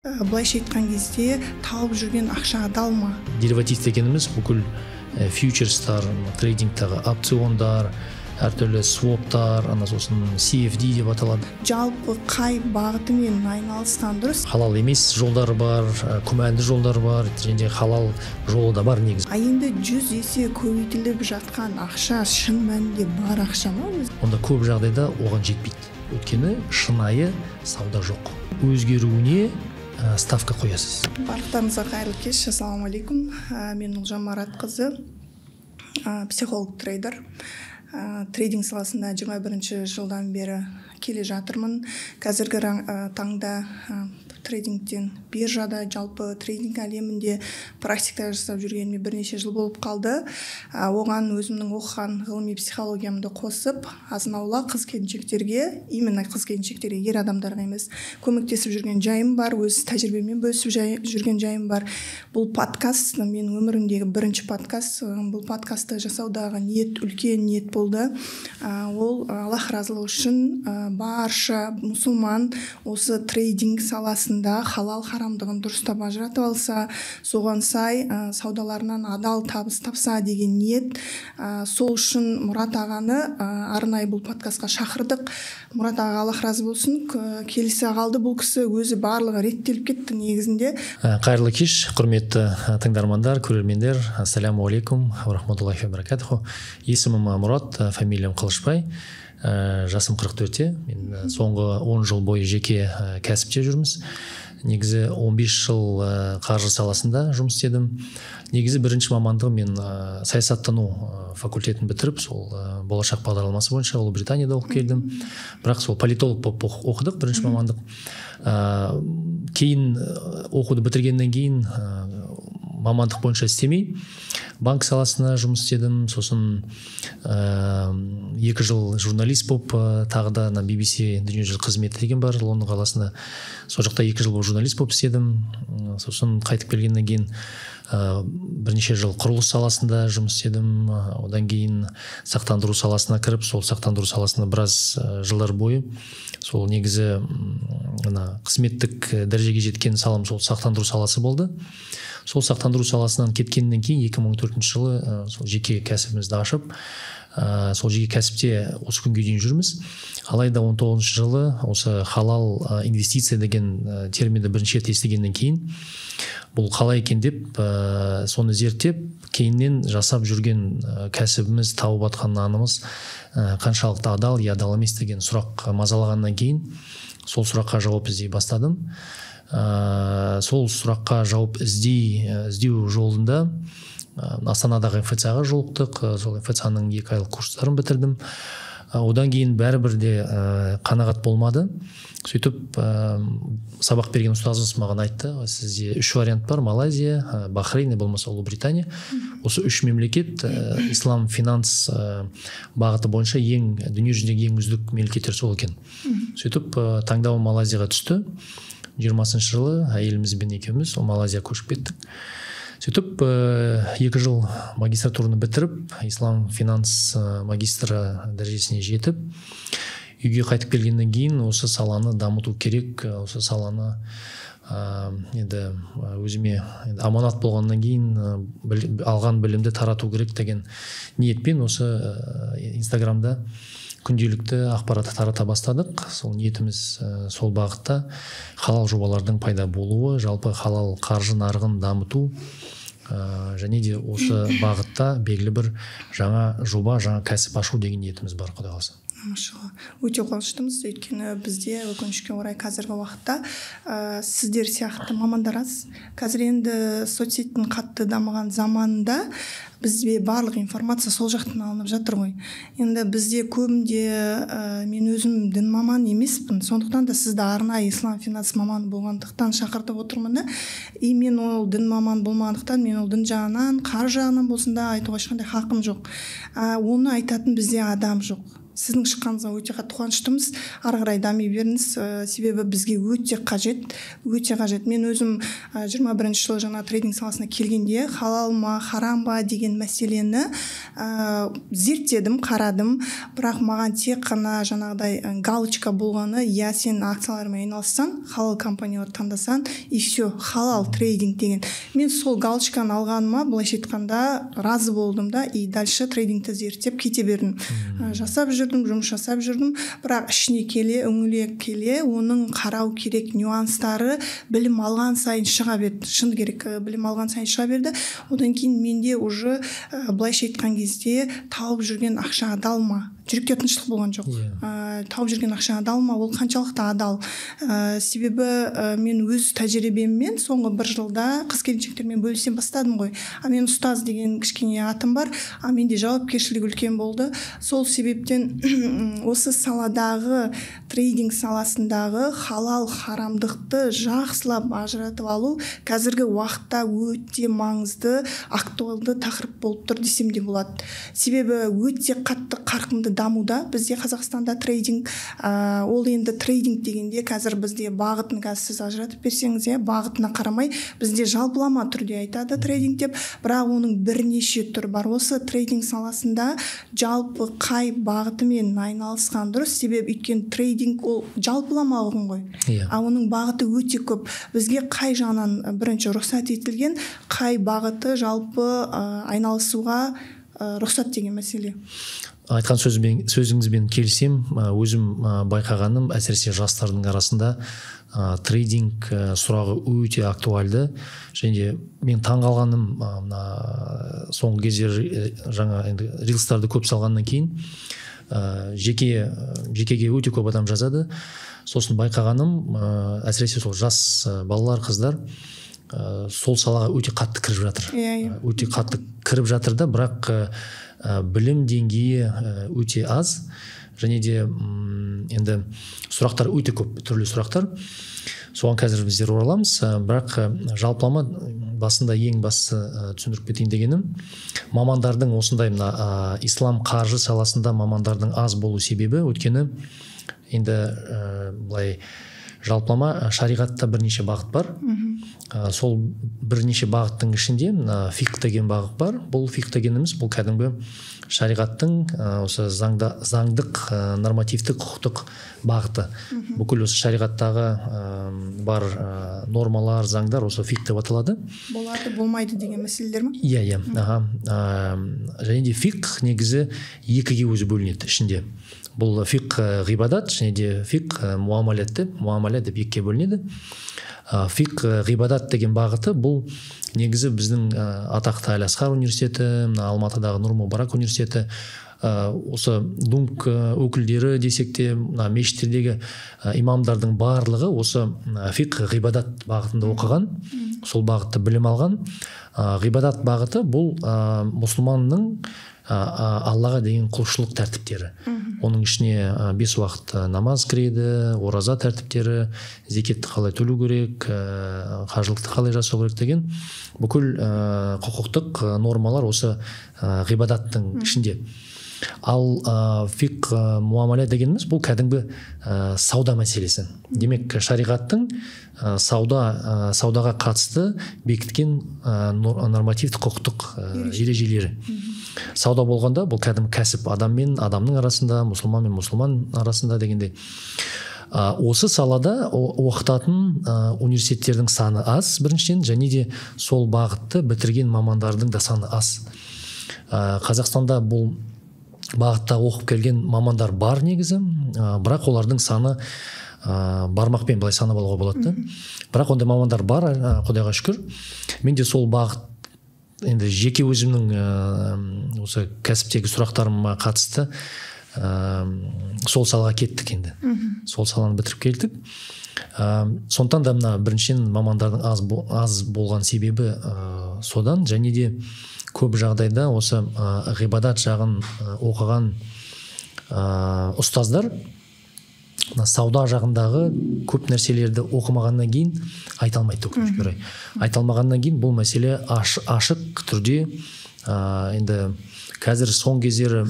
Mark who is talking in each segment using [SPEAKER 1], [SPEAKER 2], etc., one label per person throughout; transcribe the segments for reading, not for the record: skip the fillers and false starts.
[SPEAKER 1] Былайша айткан кезде тауып жүрген ақша адал ма?
[SPEAKER 2] Дериватив дегенimiz бүкіл фьючерстар, трейдингтағы опциондар, әртүрлі своптар, сосын CFD деп аталады.
[SPEAKER 1] Жалпы қай бағытымен айналысқан дұрыс?
[SPEAKER 2] Халал емес жолдары бар, күмәнді жолдар бар, және халал жолы да бар негізі.
[SPEAKER 1] Енді 100 есе көбейтіліп жатқан ақша шын мәнінде бар ақша ма өзі?
[SPEAKER 2] Онда көп жағдайда оған жетпейді. Өйткені шынайы сауда жоқ. Өзгеруіне ставка қоясыз.
[SPEAKER 1] Барлықтарыңызға қайырлы кеш. Ассалаумағалейкум. Мен Ұлжан Маратқызы, психолог трейдер. Трейдинг саласында 21 жылдан бері келе жатырмын. Қазіргі таңда трейдингтен биржада, жалпы трейдинг әлемінде практика жасап жүргеніме бірнеше жыл болып қалды. Оған өзімнің оқыған ғылыми психологиямды қосып, азын-аулақ қыз-келіншектерге, именно қыз-келіншектерге, ер адамдарға емес, көмектесіп жүрген жайым бар, өз тәжірибеммен бөлісіп жүрген жайым бар. Бұл подкаст менің өмірімдегі бірінші подкаст. Бұл подкастты жасаудағы үлкен ниет болды. Ол Аллах разылығы үшін барша мұсылман осы трейдинг саласында халал харамдығын дұрыстап ажыратып алса, соған сай саудаларынан адал табыс тапса деген ниет. Сол үшін Мұрат ағаны арнайы бұл подкастқа шақырдық. Мұрат аға Аллах разы болсын, келісе қалды. Бұл кісі өзі барлығы реттеліп кетті негізінде.
[SPEAKER 2] Қайырлы кеш, құрметті тыңдармандар, көрермендер. Ассаляму-алейкум, рахматуллахи ва баракатуху. Есімім Мұрат, фамилиям Қылышбай. Жасым 44-те. Мен соңғы 10 жыл бойы жеке кәсіпте жүрміз. Негізі 15 жыл қаржы саласында жұмыс істедім. Негізі бірінші мамандығы мен саясаттану факультетін бітіріп, сол болашақ бағдарламасы бойынша Ұлыбританияда оқып келдім. Бірақ сол политолог болып оқыдық, бірінші мамандық. Кейін оқуды бітіргеннен кейін мамандық бойынша істемей, банк саласына жұмыс істедім. Сосын 2 жыл журналист болып, тағы да BBC дүниежүзілік қызметі деген бар Лондон қаласында. Сол жақта 2 жыл болып журналист болып істедім. Сосын қайтып келгеннен кейін бірнеше жыл құрылыс саласында жұмыс істедім. Одан кейін сақтандыру саласына кіріп, сол сақтандыру саласында біраз жылдар бойы сол негізі қызметтік дәрежеге жеткен салам сол сақтандыру саласы болды. Сол сақтандыру саласынан кеткеннен кейін 2014 жылы сол жеке кәсібімізді ашып, сол жеке кәсіпте осы күнге дейін жүрміз. Алайда 19 жылы осы халал инвестиция деген терминді бірінші рет естігеннен кейін, бұл қалай екен деп соны зерттеп, кейіннен жасап жүрген кәсібіміз, тауып атқан нанымыз қаншалықты адал, адал емес деген сұрақ мазалағаннан кейін сол сұраққа жауап іздей бастадым. Сол сұраққа жауап іздеу жолында Астанадағы МФЦ-ға жолықтық. Сол МФЦ-ның 2 айлық курстарын бітірдім. Одан кейін бәрібір де қанағат болмады. Сөйтіп сабақ берген ұстазымыз маған айтты: сізде 3 вариант бар: Малайзия, Бахрейн, болмаса Ұлыбритания. Осы 3 мемлекет ислам финанс бағыты бойынша дүниежүзіндегі ең үздік мемлекеттер сол екен. Сөйтіп таңдауым Малайзияға түсті. 20 жылы әйелімізбен екеуміз Малайзия көшіп кеттік. Сөйтіп 2 жыл магистратураны бітіріп, ислам финанс магистры дәрежесіне жетіп, үйге қайтып келгеннен кейін осы саланы дамыту керек, осы саланы енді өзіме аманат болғаннан кейін алған білімді тарату керек деген ниетпен осы Инстаграмда күнделікті ақпаратты тарата бастадық. Сол ниетіміз сол бағытта халал жобалардың пайда болуы, жалпы халал қаржы нарығын дамыту, және де осы бағытта белгілі бір жаңа жоба, жаңа кәсіп ашу деген ниетіміз бар, Құдай қаласа.
[SPEAKER 1] Машалла. Өте қуаныштымыз, өйткені бізде өкінішке орай қазіргі уақытта сіздер сияқты мамандар аз. Қазір енді соцсеттің қатты дамыған заманында бізде барлық информация сол жақтан алынып жатыр ғой. Енді бізде көбінде мен өзім дін маман емеспін, сондықтан да сізді арнайы ислам финанс маманы болғандықтан шақыртып отырмын да. Мен ол дін маман болмағандықтан, мен ол дін жағынан, қаржы жағынан болсын да айтуға ешқандай хақым жоқ. Оны айтатын бізде адам жоқ. сіздің шыққаныңызға өте қатты қуаныштымыз. Ары қарай дами беріңіз, себебі бізге өте қажет. Мен өзім 21-ші жылы жаңа трейдинг саласына келгенде халал ма, харам ба деген мәселені зерттедім, қарадым, бірақ маған тек қана жаңағыдай галочка болғаны, я сен акциялармен айналыссаң, халал компаниялар таңдасаң, и все, халал трейдинг деген. Мен сол галочканы алғаныма, былайша айтқанда, разы болдым да, и дальше трейдингті зерттеп кете бердім. Жасап жүрдім, жұмыс жасап жүрдім, бірақ ішіне келе, үңіле келе, оның қарау керек нюанстары білім алған сайын шыға берді. Шын керек, білім алған сайын шыға берді. Одан кейін менде уже былайша айтқан кезде тауып жүрген ақша адал ма? Жүректе тыныштық болған жоқ. Тауып жүрген ақша адал ма? Ол қаншалықты адал? Себебі мен өз тәжірибеммен соңғы 1 жылда қыз-келіншектермен бөлісе бастадым ғой. Мен ұстаз деген кішкене атым бар, менде жауапкершілік үлкен болды. Сол себептен осы саладағы, трейдинг саласындағы халал харамдықты жақсылап ажыратып алу қазіргі уақытта өте маңызды, актуалды тақырып болып тұр десем де болады. Себебі өте қатты қарқынды дамуда бізде Қазақстанда трейдинг. Ол енді трейдинг дегенде қазір бізде бағытын сіз ажыратып берсеңіз, бағытына қарамай бізде жалпылама түрде айтады трейдинг деп, бірақ оның бірнеше түрі бар. Осы трейдинг саласында жалпы қай бағытымен айналысқан дұрыс, себебі өйткені трейдинг ол жалпылама ұғым ғой. Оның бағыты өте көп. Бізге қай жағынан бірінші рұқсат етілген, қай бағыты жалпы айналысуға рұқсат деген мәселе.
[SPEAKER 2] Айтқан сөзіңізбен келсем, өзім байқағаным, әсіресе жастардың арасында трейдинг сұрағы өте актуальды. Және мен таңғалғаным, соңғы кезде жаңа рилстарды көп салғаннан кейін жекеге өте көп адам жазады. Сосын байқағаным, әсіресе сол жас балалар, қыздар сол салаға өте қатты кіріп жатыр. Өте қатты кіріп жатыр да, бірақ білім деңгейі өте аз, және де енді сұрақтар өте көп, түрлі сұрақтар. Соған қазір біздер ораламыз, бірақ жалпылама басында ең басты түсіндіріп кетейін дегенім, мамандардың осындай ислам қаржы саласында мамандардың аз болу себебі, өйткені енді былай жалпылама шариғатта бірнеше бағыт бар. Сол бірнеше бағыттың ішінде фиқх деген бағыт бар. Бұл фиқх дегеніміз бұл кәдімгі шариғаттың осы заңдық, нормативтік, құқықтық бағыты. Бүкіл осы шариғаттағы бар нормалар, заңдар осы фиқх деп аталады.
[SPEAKER 1] Болады, болмайды деген мәселелер ме?
[SPEAKER 2] Иә. Және де фиқх негізі екіге өзі бөлінеді ішінде. Бұл фиқх ғибадат, және де фиқх муамалят деп екіге бөлінеді. Фиқх ғибадат деген бағыты бұл негізі біздің атақты Әл-Асқар университеті, Алматыдағы Нұр Мубарак университеті, осы дунк өкілдері десек те, мешіттердегі имамдардың барлығы осы фиқх ғибадат бағытында оқыған, сол бағытты білім алған. Ғибадат бағыты бұл мұсылманның Аллаға деген құлшылық тәртіптері. Оның ішіне 5 уақыт намаз кіреді, ораза тәртіптері, зекетті қалай төлеу керек, қажылықты қалай жасау керек деген бүкіл құқықтық нормалар осы ғибадаттың ішінде. Ал фиқх муамаля дегеніміз бұл кәдімгі сауда мәселесі. Демек, шариғаттың саудаға қатысты бекіткен нормативті құқықтық ережелері. Сауда болғанда бұл кәдімгі кәсіп, адам мен адамның арасында, мұсылман мен мұсылман арасында дегенде. Осы салада оқытатын университеттердің саны аз біріншіден, және де сол бағытты бітірген мамандардың да саны аз. Қазақстанда бұл бағытта оқып келген мамандар бар негізі, бірақ олардың саны бармақпен былай санап алуға болады. Бірақ ондай мамандар бар, Құдайға шүкір. Мен де сол бағыт, енді жеке өзімнің осы кәсіптегі сұрақтарыма қатысты сол салаға кеттік енді. Сол саланы бітіріп келдік. Сондықтан да мына біріншіден мамандардың аз болған себебі содан, және де көп жағдайда осы ғибадат жағын оқыған ұстаздар сауда жағындағы көп нәрселерді оқымағаннан кейін айта алмайды. Айта алмағаннан кейін бұл мәселе ашық түрде енді қазір соңғы кездері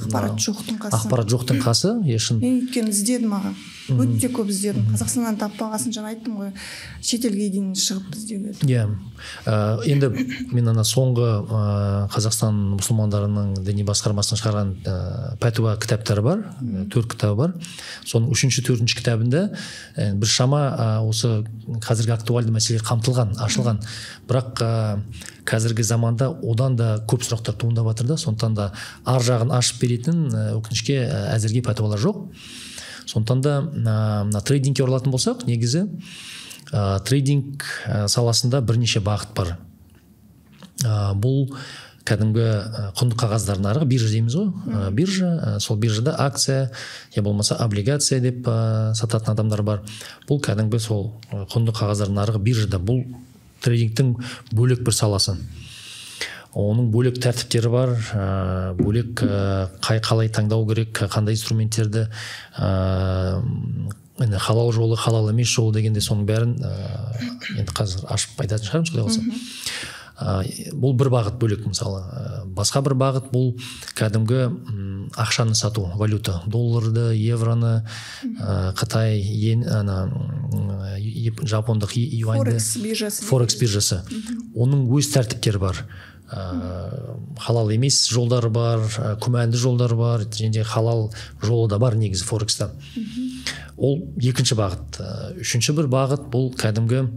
[SPEAKER 1] ақпарат
[SPEAKER 2] жоқтың қасы.
[SPEAKER 1] Мен өйткені іздедім аға, өте көп іздедім. Қазақстаннан таппағасын, жаңа айттым ғой, шетелге дейін шығып іздеуге.
[SPEAKER 2] Иә. Енді мен ана соңғы Қазақстан мұсылмандарының діни басқармасының шығарған пәтуа кітаптары бар, 4 кітабы бар. Соның 3-ші 4-ші кітабында біршама осы қазіргі актуальды мәселелер қамтылған, ашылған. Бірақ қазіргі заманда одан да көп сұрақтар туындап жатыр да, сондықтан да ар жағын ашып беретін өкінішке әзірге пәтуалар жоқ. Сондықтан да трейдингке оралатын болсақ, негізі трейдинг саласында бірнеше бағыт бар. Бұл кәдімгі құнды қағаздар нарығы, биржа дейміз ғой, биржа, сол биржада акция, я болмаса облигация деп сататын адамдар бар. Бұл кәдімгі сол құнды қағаздар нарығы биржада. Бұл трейдингтің бөлек бір саласы. Оның бөлек тәртіптері бар, бөлек қалай таңдау керек, қандай инструменттерді, халал жолы, халал емес жолы дегенде соның бәрін енді қазір ашып айтатын шығармын, солай болса. Бұл бір бағыт бөлек, мысалы. Басқа бір бағыт бұл кәдімгі ақшаны сату, валюта, долларды, евроны, Қытай, жапондық юаньды, форекс биржасы. Оның өз тәртіптері бар. Халал емес жолдары бар, күмәнді жолдары бар, және халал жолы да бар негізі форекста. Ол екінші бағыт. Үшінші бір бағыт бұл кәдімгі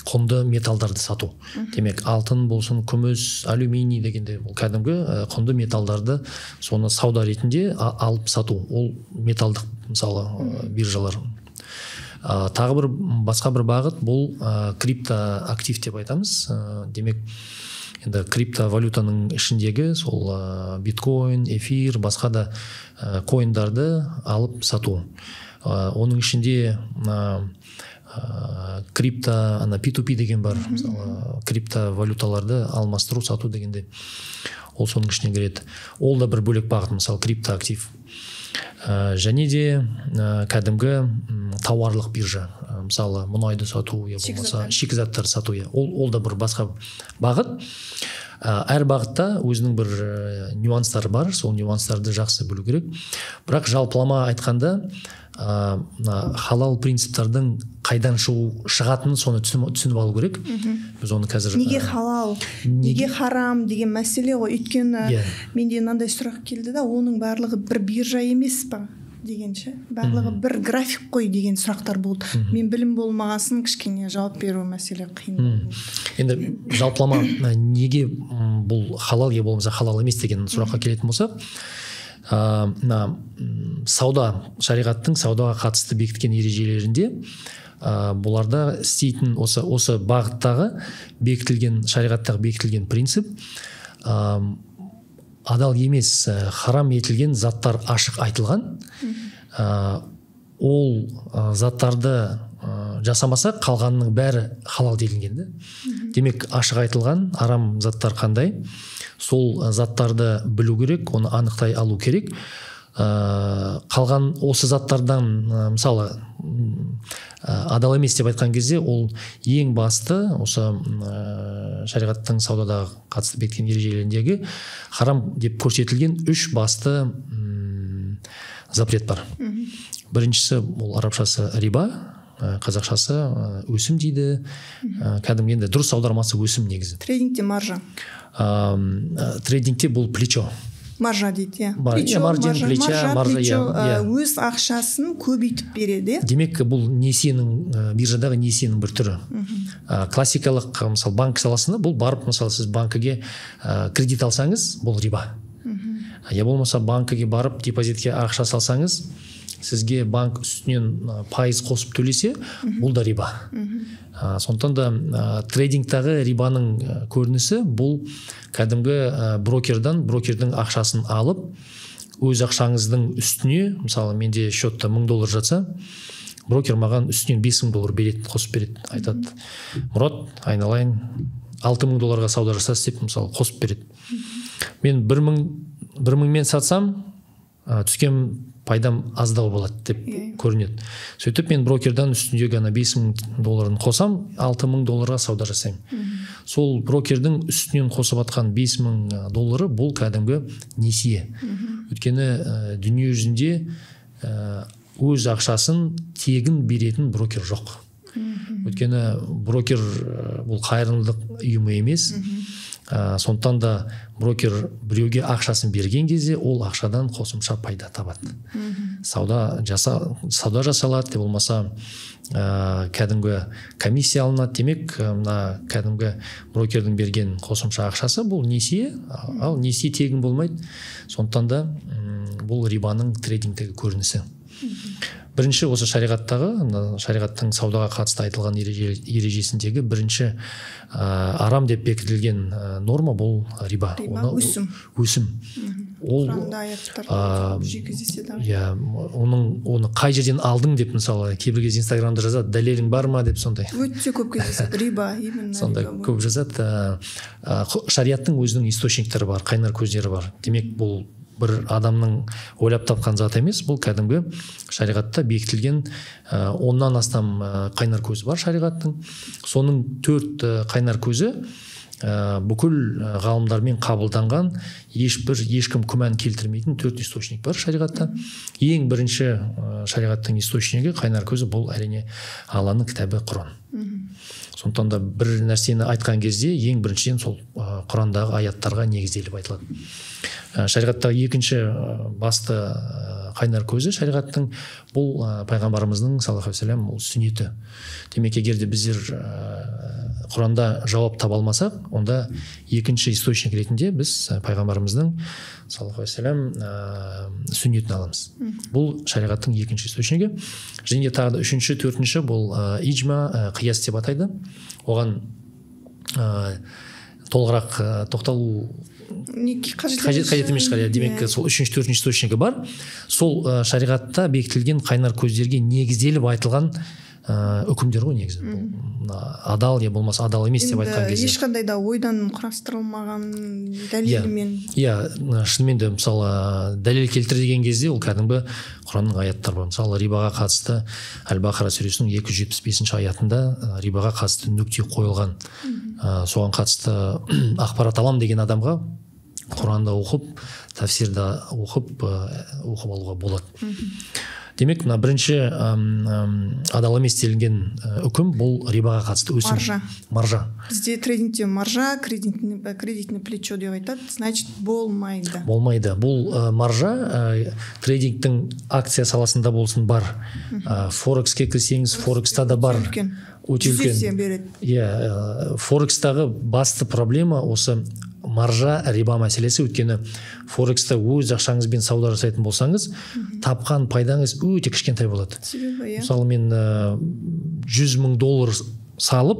[SPEAKER 2] құнды металдарды сату. Демек, алтын болсын, күміс, алюминий дегенде бұл кәдімгі құнды металдарды соны сауда ретінде алып сату. Ол металдық, мысалы, биржалар. Тағы бір басқа бір бағыт бұл криптоактив деп айтамыз. Демек, енді криптовалютаның ішіндегі сол биткоин, эфир, басқа да коиндарды алып сату. Оның ішінде крипто, P2P деген бар, мысалы, криптовалюталарды алмастыру, сату дегенде ол соның ішіне кіреді. Ол да бір бөлек бағыт, мысалы, криптоактив. Және де кәдімгі тауарлық биржа, мысалы, мұнайды сату, шикізаттар сату, ол да бір басқа бағыт. Әр бағытта өзінің бір нюанстары бар, сол нюанстарды жақсы білу керек. Бірақ жалпылама айтқанда халал принциптардың қайдан шығатынын соны түсініп алу керек. Біз оны қазір
[SPEAKER 1] неге халал, неге харам деген мәселе ғой. Өйткені менде мынандай сұрақ келді да, оның барлығы бір биржа емес па дегенше, барлығы бір график қой деген сұрақтар болды. Мен білім болмағасын кішкене жауап беру мәселе қиын болды.
[SPEAKER 2] Енді жалпылама неге бұл халал я болмаса халал емес деген сұраққа келетін болсақ, сауда, шариғаттың саудаға қатысты бекіткен ережелерінде бұларда істейтін осы бағыттағы бекітілген, шариғаттағы бекітілген принцип адал емес, харам етілген заттар ашық айтылған. Ол заттарды жасамаса қалғанның бәрі халал делінген. Демек, ашық айтылған арам заттар қандай? Сол заттарды білу керек, оны анықтай алу керек. Қалған осы заттардан, мысалы, адал емес деп айтқан кезде, ол ең басты осы шариғаттың саудадағы қатысты бекіткен ережелеріндегі харам деп көрсетілген 3 басты запрет бар. Біріншісі ол арабшасы риба, қазақшасы өсім дейді. Кәдімгі енді дұрыс аудармасы өсім негізі.
[SPEAKER 1] Трейдингте маржа.
[SPEAKER 2] Трейдингте бұл плечо.
[SPEAKER 1] Маржа дейді.
[SPEAKER 2] Плечо
[SPEAKER 1] өз ақшасын көбейтіп береді.
[SPEAKER 2] Демек, бұл несиенің, биржадағы несиенің бір түрі. Классикалық, мысалы, банк саласында бұл барып, мысалы, сіз банкіге кредит алсаңыз, бұл риба. Я болмаса банкіге барып депозитке ақша салсаңыз, сізге банк үстінен пайыз қосып төлесе, бұл да риба. Сондықтан да трейдингтағы рибаның көрінісі бұл кәдімгі брокердің ақшасын алып, өз ақшаңыздың үстіне, мысалы, менде счетта $1000 жатса, брокер маған үстінен $5000 береді, қосып береді, айтады: Мұрат, айналайын, $6000 сауда жасас деп, мысалы, қосып береді. Мен 1000-мен сатсам, түскен пайдам аздау болады деп көрінеді. Сөйтіп мен брокердан үстіндегі $5000 қосам, $6000 сауда жасаймын. сол брокердің үстінен қосып атқан $5,000 бұл кәдімгі несие. Өйткені дүние жүзінде өз ақшасын тегін беретін брокер жоқ. Өйткені брокер бұл қайырымдылық ұйымы емес. Сондықтан да брокер біреуге ақшасын берген кезде ол ақшадан қосымша пайда табады. Сауда жасалады, де болмаса кәдімгі комиссия алынады. Демек, мына кәдімгі брокердің берген қосымша ақшасы бұл несие, ал несие тегін болмайды. Сондықтан да бұл рибаның трейдингтегі көрінісі. Бірінші осы шариғаттың саудаға қатысты айтылған ережесіндегі бірінші арам деп бекітілген норма бұл риба. Өсім.
[SPEAKER 1] Құранда аяттар жиі кездеседі.
[SPEAKER 2] Оны қай жерден алдың деп, мысалы, кейбір кезде Инстаграмда жазады, дәлелің бар ма деп, сондай.
[SPEAKER 1] Өте көп кездеседі, риба,
[SPEAKER 2] сондай көп жазады. Шариғаттың өзінің источниктері бар, қайнар көздері бар. Демек, бұл бір адамның ойлап тапқан зат емес, бұл кәдімгі шариғатта бекітілген 10-нан астам қайнар көзі бар шариғаттың. Соның 4 қайнар көзі бүкіл ғалымдармен қабылданған, ешкім күмән келтірмейтін 4 источник бар шариғатта. Ең бірінші шариғаттың источнигі, қайнар көзі, бұл әрине Алланың кітабы Құран. Сондықтан да бір нәрсені айтқан кезде ең біріншіден сол Құрандағы аяттарға негізделіп айтылады. Шариғаттағы екінші басты қайнар көзі шариғаттың бұл пайғамбарымыздың саллаллаху алейхи вассалам ол сүннеті. Демек, егерде біздер Құранда жауап таба алмасақ, онда екінші источник ретінде біз пайғамбарымыздың саллаллаху алейхи вассалам сүннетін аламыз. Бұл шариғаттың екінші источнигі. Және тағы да үшінші, төртінші бұл иджма, қияс деп атайды. Оған толығырақ тоқталу қажет емес шығар. Демек, сол үшінші, төртінші источнигі бар. Сол шариғатта бекітілген қайнар көздерге негізделіп айтылған үкімдер ғой негізі. Адал я болмаса адал емес деп айтқан кезде.
[SPEAKER 1] Ешқандай да ойдан құрастырылмаған дәлелмен.
[SPEAKER 2] Шынымен де, мысалы, дәлел келтір деген кезде ол кәдімгі Құранның аяттары бар. Мысалы, рибаға қатысты Әл-Бақара сүресінің 275 аятында рибаға қатысты нүкте қойылған. Соған қатысты ақпарат алам деген адамға Құранды оқып, тафсирді оқып алуға болады. Демек, мына бірінші адал емес делінген үкім бұл рибаға қатысты өсім. Маржа.
[SPEAKER 1] Бізде трейдингте маржа, кредитный плечо деп айтады, значит болмайды.
[SPEAKER 2] Болмайды. Бұл маржа трейдингтің акция саласында болсын бар. Форекске кірсеңіз, Форекста да бар. Өте үлкен. Форекстағы басты проблема осы маржа риба мәселесі. Өйткені Форекста өз ақшаңызбен сауда жасайтын болсаңыз, тапқан пайдаңыз өте кішкентай болады. Мысалы, мен $100,000 салып,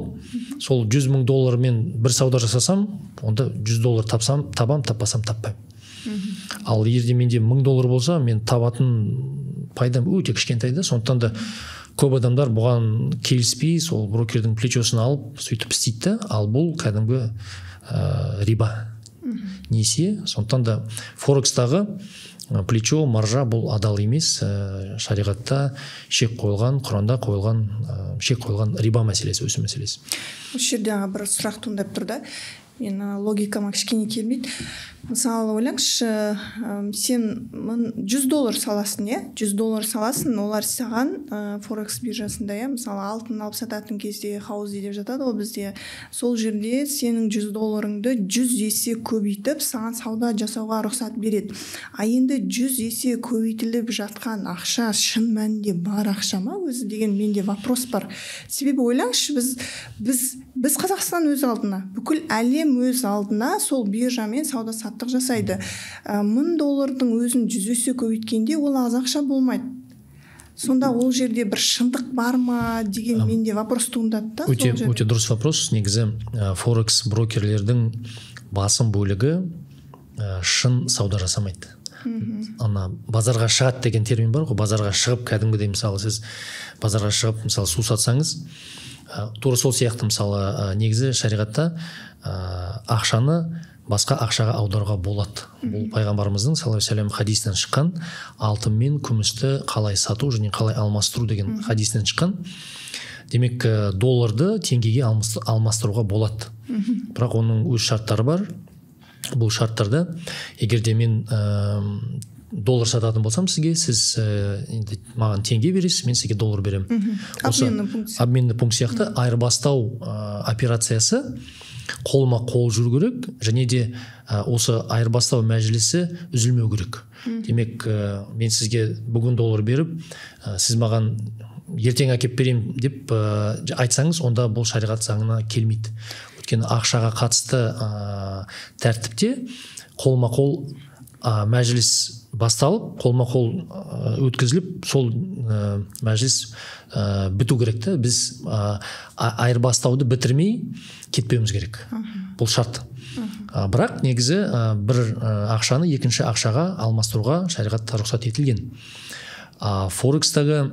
[SPEAKER 2] сол $100,000 бір сауда жасасам, онда $100 табам, таппасам таппаймын. Ал егерде менде $1,000 болса, мен табатын пайдам өте кішкентайды. Сондықтан да көп адамдар бұған келіспей, сол брокердің плечосын алып, сөйтіп істейді. Ал бұл кәдімгі риба, несие. Сондықтан да Форекстағы плечо, маржа бұл адал емес. Шариғатта шек қойылған, Құранда қойылған, шек қойылған риба мәселесі, өсім мәселесі.
[SPEAKER 1] Осы жерде бір сұрақ туындап тұр да. Мен логикама кішкене келмейді. Мысалы, ойлаңызшы, сен $100 саласың, $100 саласың, олар саған Форекс биржасында, мысалы, алтын алып сататын кезде хаузи деп жатады ғой бізде. Сол жерде сенің $100-ыңды 100 есе көбейтіп, саған сауда жасауға рұқсат береді. А енді 100 есе көбейтіліп жатқан ақша шын мәнінде бар ақша ма өзі деген менде вопрос бар. Себебі ойлаңызшы, біз Қазақстан өз алдына, бүкіл әлем өз алдына сол биржамен сауда саттық жасайды. $1,000-дің өзін 100 есе көбейткенде ол аз ақша болмайды. Сонда ол жерде бір шындық бар ма деген менде вопрос туындады.
[SPEAKER 2] Өте дұрыс вопрос. Негізі Форекс брокерлердің басым бөлігі шын сауда жасамайды. Ана базарға шығады деген термин бар ғой. Базарға шығып, кәдімгідей, мысалы, сіз базарға шығып, мысалы, су сатсаңыз, тура сол сияқты, мысалы, негізі шариғатта ақшаны басқа ақшаға аударуға болады. Бұл пайғамбарымыздың саллаллаху алейхи вассалам хадисінен шыққан, алтын мен күмісті қалай сату және қалай алмастыру деген хадисінен шыққан. демек долларды теңгеге алмастыруға болады. Бірақ оның өз шарттары бар. Бұл шарттарда егерде мен доллар сататын болсам сізге, сіз енді маған теңге бересіз, мен сізге доллар беремін. Обменный пункт сияқты айырбастау операциясы қолма қол жүру керек, және де осы айырбастау мәжілісі үзілмеу керек. Демек мен сізге бүгін доллар беріп, сіз маған ертең әкеп берем деп айтсаңыз, онда бұл шариғат заңына келмейді. Өйткені ақшаға қатысты тәртіпте қолма қол мәжіліс басталып, қолма қол өткізіліп, сол мәжіліс біту керек та. Біз айырбастауды бітірмей кетпеуіміз керек. Бұл шарт. Бірақ негізі бір ақшаны екінші ақшаға алмастыруға шариғатта рұқсат етілген. Форекстегі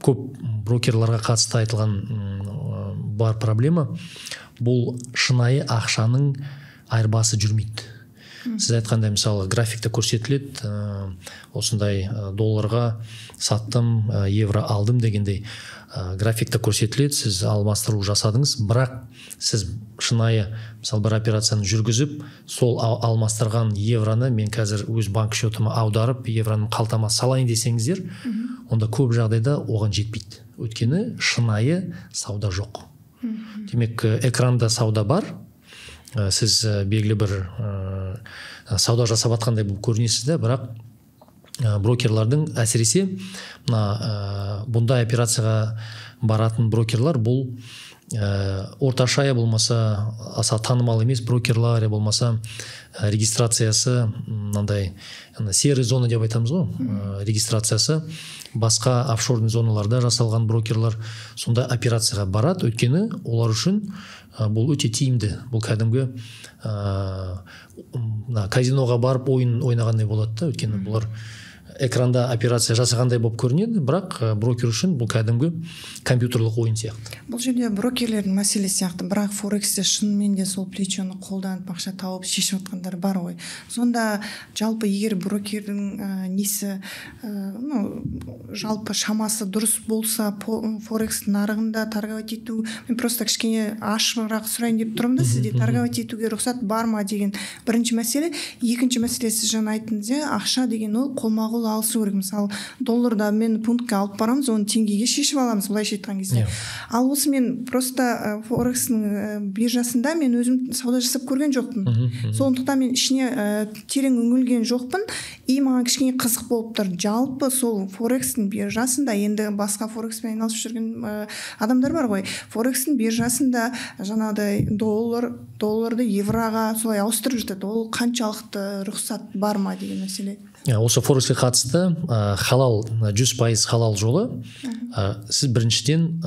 [SPEAKER 2] көп брокерларға қатысты айтылған бар проблема, бұл шынайы ақшаның айырбасы жүрмейді. Сіз айтқандай, мысалы, графикта көрсетіледі, осындай долларға саттым, евро алдым дегендей графикта көрсетіледі, сіз алмастыру жасадыңыз, бірақ сіз шынайы, мысалы, бір операцияны жүргізіп, сол алмастырған евроны мен қазір өз банк счетыма аударып, евроны қалтама салайын десеңіздер, онда көп жағдайда оған жетпейді. Өйткені шынайы сауда жоқ. Демек, экранда сауда бар, сіз белгілі бір сауда жасап атқандай бұл көрінесіз де, бірақ брокерлардың әсіресе бұндай операцияға баратын брокерлар бұл орташа, болмаса аса танымал емес брокерлар, болмаса регистрациясы мынандай серый зона деп айтамыз ғой, регистрациясы басқа офшорный зоналарда жасалған брокерлар сонда операцияға барады. Өйткені олар үшін бұл өте тиімді. Бұл кәдімгі казиноға барып ойын ойнағандай болады да. Өйткені бұлар экранда операция жасағандай болып көрінеді, бірақ брокер үшін бұл кәдімгі компьютерлік ойын сияқты.
[SPEAKER 1] Бұл жерде брокерлердің мәселесі сияқты, бірақ форексте шынымен де сол плечоны қолданып ақша тауып шешіп отқандар бар ғой. Сонда жалпы егер брокердің несі жалпы шамасы дұрыс болса, форекс нарығында торговать ету, мен просто кішкене ашығырақ сұрайын деп тұрмын да, сізде торговать етуге рұқсат бар ма деген бірінші мәселе. Екінші мәселе, сіз жаңа айттыңыз, ақша деген ол қолма-қол алысу керек. Мысалы, долларда мен пунктқа алып барамыз, оны теңгеге шешіп аламыз, былайша айтқан кезде. Ал осы мен просто форекстің биржасында мен өзім сауда жасап көрген жоқпын. Сондықтан мен ішіне терең үңілген жоқпын. И маған кішкене қызық болып тұр. Жалпы сол форекстің биржасында, енді басқа форекспен айналысып жүрген адамдар бар ғой. Форекстің биржасында жаңағыдай долларды евроға солай ауыстырып жатады. Ол қаншалықты рұқсат бар ма деген мәселе.
[SPEAKER 2] Осы форекске қатысты халал, 100% халал жолы. Сіз біріншіден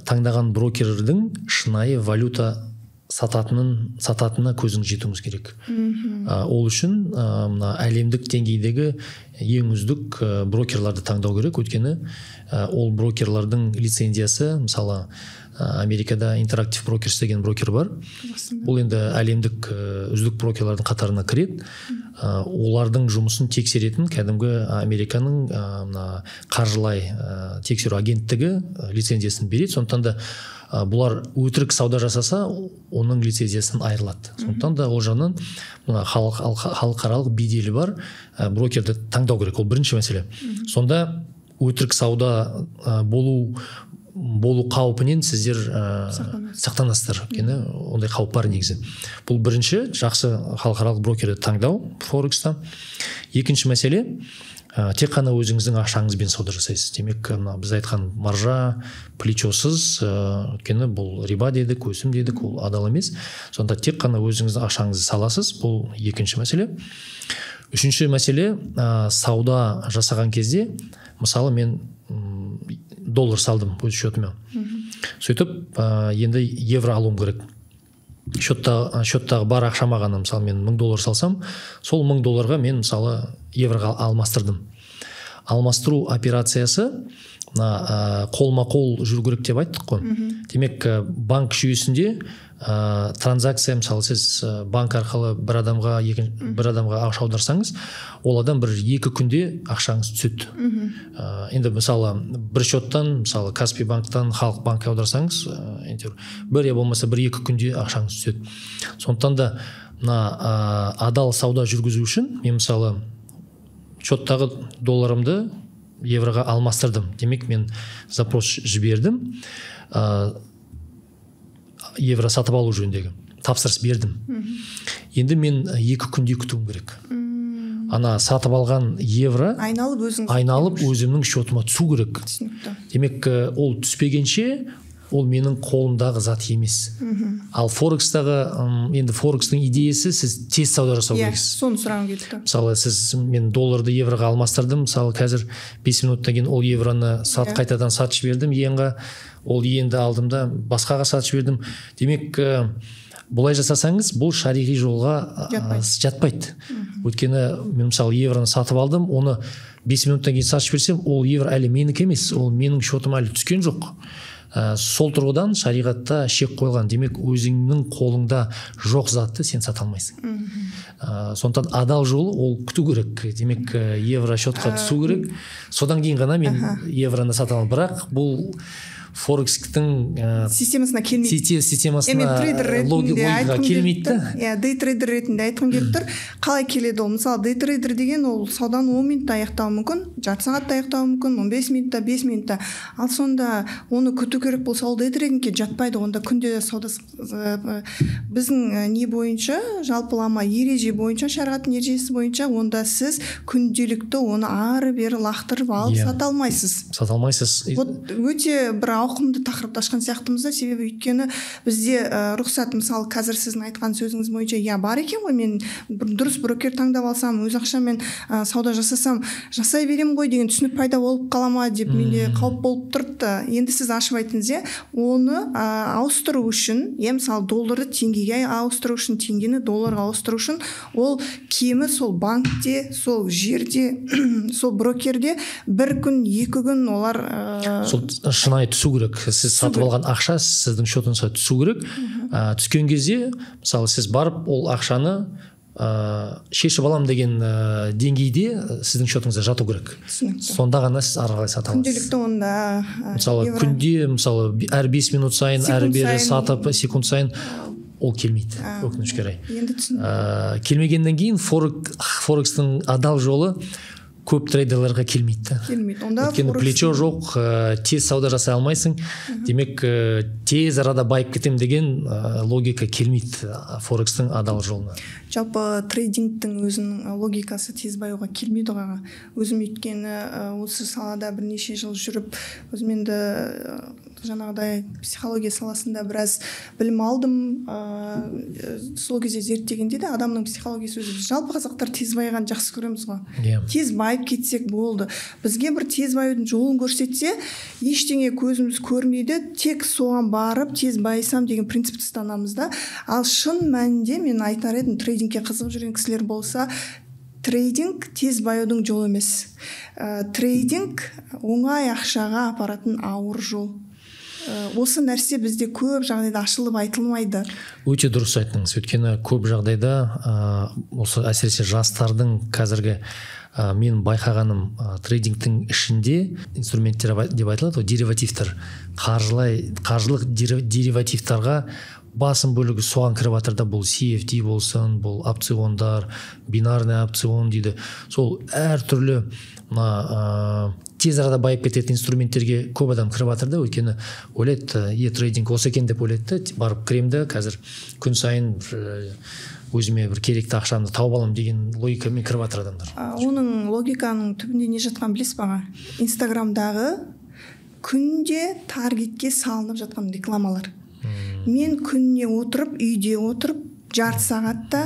[SPEAKER 2] таңдаған брокердің шынайы валюта сататынына көзіңіз жетуіңіз керек. Ол үшін әлемдік деңгейдегі ең үздік брокерларды таңдау керек. Өйткені ол брокерлардың лицензиясы, мысалы, Америкада Interactive Brokers деген брокер бар. Бұл енді әлемдік үздік брокерлардың қатарына кіреді. Олардың жұмысын тексеретін кәдімгі Американың қаржылай тексеру агенттігі лицензиясын береді. Сондықтан да бұлар өтірік сауда жасаса, оның лицензиясын айырылады. Сондықтан да ол жағынан халықаралық беделі бар брокерді таңдау керек. Ол бірінші мәселе. Сонда өтірік сауда болу қаупінен сіздер сақтанасыздар. Өйткені ондай қауіп бар негізі. Бұл бірінші, жақсы халықаралық брокерді таңдау форекста. Екінші мәселе, тек қана өзіңіздің ақшаңызбен сауда жасайсыз. Демек, біз айтқан маржа, плечосыз, өйткені бұл риба дедік, өсім дедік, ол адал емес. Сонда тек қана өзіңіздің ақшаңызды саласыз. Бұл екінші мәселе. Үшінші мәселе, сауда жасаған кезде, мысалы, мен доллар салдым өз счетыма. Сөйтіп, енді евро алуым керек. Счеттағы бар ақшама ғана, мысалы, мен $1000 салсам, сол $1000 мен, мысалы, евроға алмастырдым. Алмастыру операциясы қолма-қол жүру керек деп айттық қой. Демек, банк жүйесінде транзакция, мысалы сіз банк арқылы бір адамға ақша аударсаңыз, ол адам 1-2 күнде ақшаңыз түседі. Енді мысалы бір счеттан, мысалы Каспий банктан Халық банкке аударсаңыз, бір я болмаса 1-2 күнде ақшаңыз түседі. Сондықтан да адал сауда жүргізу үшін мен мысалы счеттағы долларымды евроға алмастырдым. Демек мен запрос жібердім, евро сатып алу жөніндегі тапсырыс бердім. Енді мен 2 күнде күтуім керек. Ана сатып алған евро айналып өзімнің счетыма түсу керек. Демек ол түспегенше ол менің қолымдағы зат емес. Ал Форекстағы, енді Форекстің идеясы сіз тез сауда жасау керексіз.
[SPEAKER 1] Соны сұрағым келді.
[SPEAKER 2] Мысалы мен долларды евроға алмастырдым, мысалы қазір 5 минуттан кейін ол евроны қайтадан сатып жібердім иенға, ол иенді алдым да басқаға сатып жібердім. Демек бұлай жасасаңыз бұл шариғи жолға жатпайды. Өйткені мен мысалы евроны сатып алдым, оны 5 минуттан кейін сатып жіберсем, ол евро әлі менікі емес, ол менің счетыма әлі түскен жоқ. Сол тұрғыдан шариғатта шек қойылған. Демек өзіңнің қолыңда жоқ затты сен сата алмайсың. Сондықтан адал жолы ол күту керек. Демек евро счетқа түсу керек. Содан кейін ғана мен евроны сата аламын. Бірақ бұл Форекстің
[SPEAKER 1] системасына келмейді.
[SPEAKER 2] Системасына логика келмейді.
[SPEAKER 1] Дей трейдер ретінде айтқым келіп тұр. Қалай келеді ол? Мысалы, дей трейдер деген ол сауданы 10 минутта аяқтауы мүмкін, жарты сағатта аяқтауы мүмкін, 15 минутта, 5 минутта. Ал сонда оны күту керек болса, ол дей трейдингке жатпайды. Онда күнде сауда біздің не бойынша, жалпылама ереже бойынша, шариғаттың ережесі бойынша, онда сіз күнделікті оны ары-бері лақтырып алып сата алмайсыз.
[SPEAKER 2] Сата алмайсыз.
[SPEAKER 1] Өте бір ауқымды тақырыпты ашқан сияқтымыз да, себебі өйткені бізде рұқсат, мысалы қазір сіздің айтқан сөзіңіз бойынша бар екен ғой, мен дұрыс брокер таңдап алсам, өз ақшамен сауда жасасам жасай берем ғой деген түсінік пайда болып қала ма деп менде қауіп болып тұрды. Енді сіз ашып айттыңыз, оны ауыстыру үшін, мысалы долларды теңгеге ауыстыру үшін, теңгені долларға ауыстыру үшін, ол кемі сол банкте, сол жерде, сол брокерде 1 күн, 2 күн олар
[SPEAKER 2] сол шынайы түсу керек. Сіз сатып алған ақша сіздің счетыңызға түсу керек. Түскен кезде, мысалы сіз барып ол ақшаны шешіп алам деген деңгейде сіздің счетыңызға жату керек. Сонда ғана сіз ары қарай сата аласыз.
[SPEAKER 1] Күнделікті онда
[SPEAKER 2] мысалы күнде, мысалы әр 5 минут сайын, әрі бері сатып, секунд сайын ол келмейді, өкінішке орай.
[SPEAKER 1] Енді түсіндім.
[SPEAKER 2] Келмегеннен кейін Форекстің адал жолы көп трейдерлерға келмейді. Өйткені плечо жоқ, тез сауда жасай алмайсың. Демек тез арада байып кетем деген логика келмейді Форекстің адал жолына.
[SPEAKER 1] Жалпы трейдингтің өзінің логикасы тез баюға келмейді ғаға. Өзім өйткені осы салада бірнеше жыл жүріп, өзіменді жаңағыдай психология саласында біраз білім алдым. Сол кезде зерттегенде де адамның психологиясы өзі, жалпы қазақтар тез байыған жақсы көреміз ғой. Тез байып кетсек болды. Бізге бір тез баюдың жолын көрсетсе, ештеңе көзіміз көрмейді, тек соған барып тез байысам деген принципті ұстанамыз да. Ал шын мәнінде мен айтар едім, трейдингке қызығып жүрген кісілер болса, трейдинг тез баюдың жолы емес. Трейдинг оңай ақшаға апаратын ауыр жол. Осы нәрсе бізде көп жағдайда ашылып айтылмайды.
[SPEAKER 2] Өте дұрыс айттыңыз. Өйткені көп жағдайда осы әсіресе жастардың қазіргі мен байқағаным трейдингтің ішінде инструменттер деп айтылады, деривативтер, қаржылық деривативтарға басым бөлігі соған кіріп жатыр да. Бұл CFD болсын, бұл опциондар, бинарный опцион дейді. Сол әртүрлі тез арада байып кететін инструменттерге көп адам кіріп жатыр да. Өйткені ойлайды, трейдинг осы екен деп ойлайды, барып кіремді, қазір күн сайын өзіме бір керекті ақшамды тауып алам деген логикамен кіріп жатыр адамдар.
[SPEAKER 1] Оның логиканың түбінде не жатқан білесіз бе? Инстаграмдағы күнде таргетке салынып жатқан рекламалар. Мен күніне отырып, үйде отырып, жарты сағатта,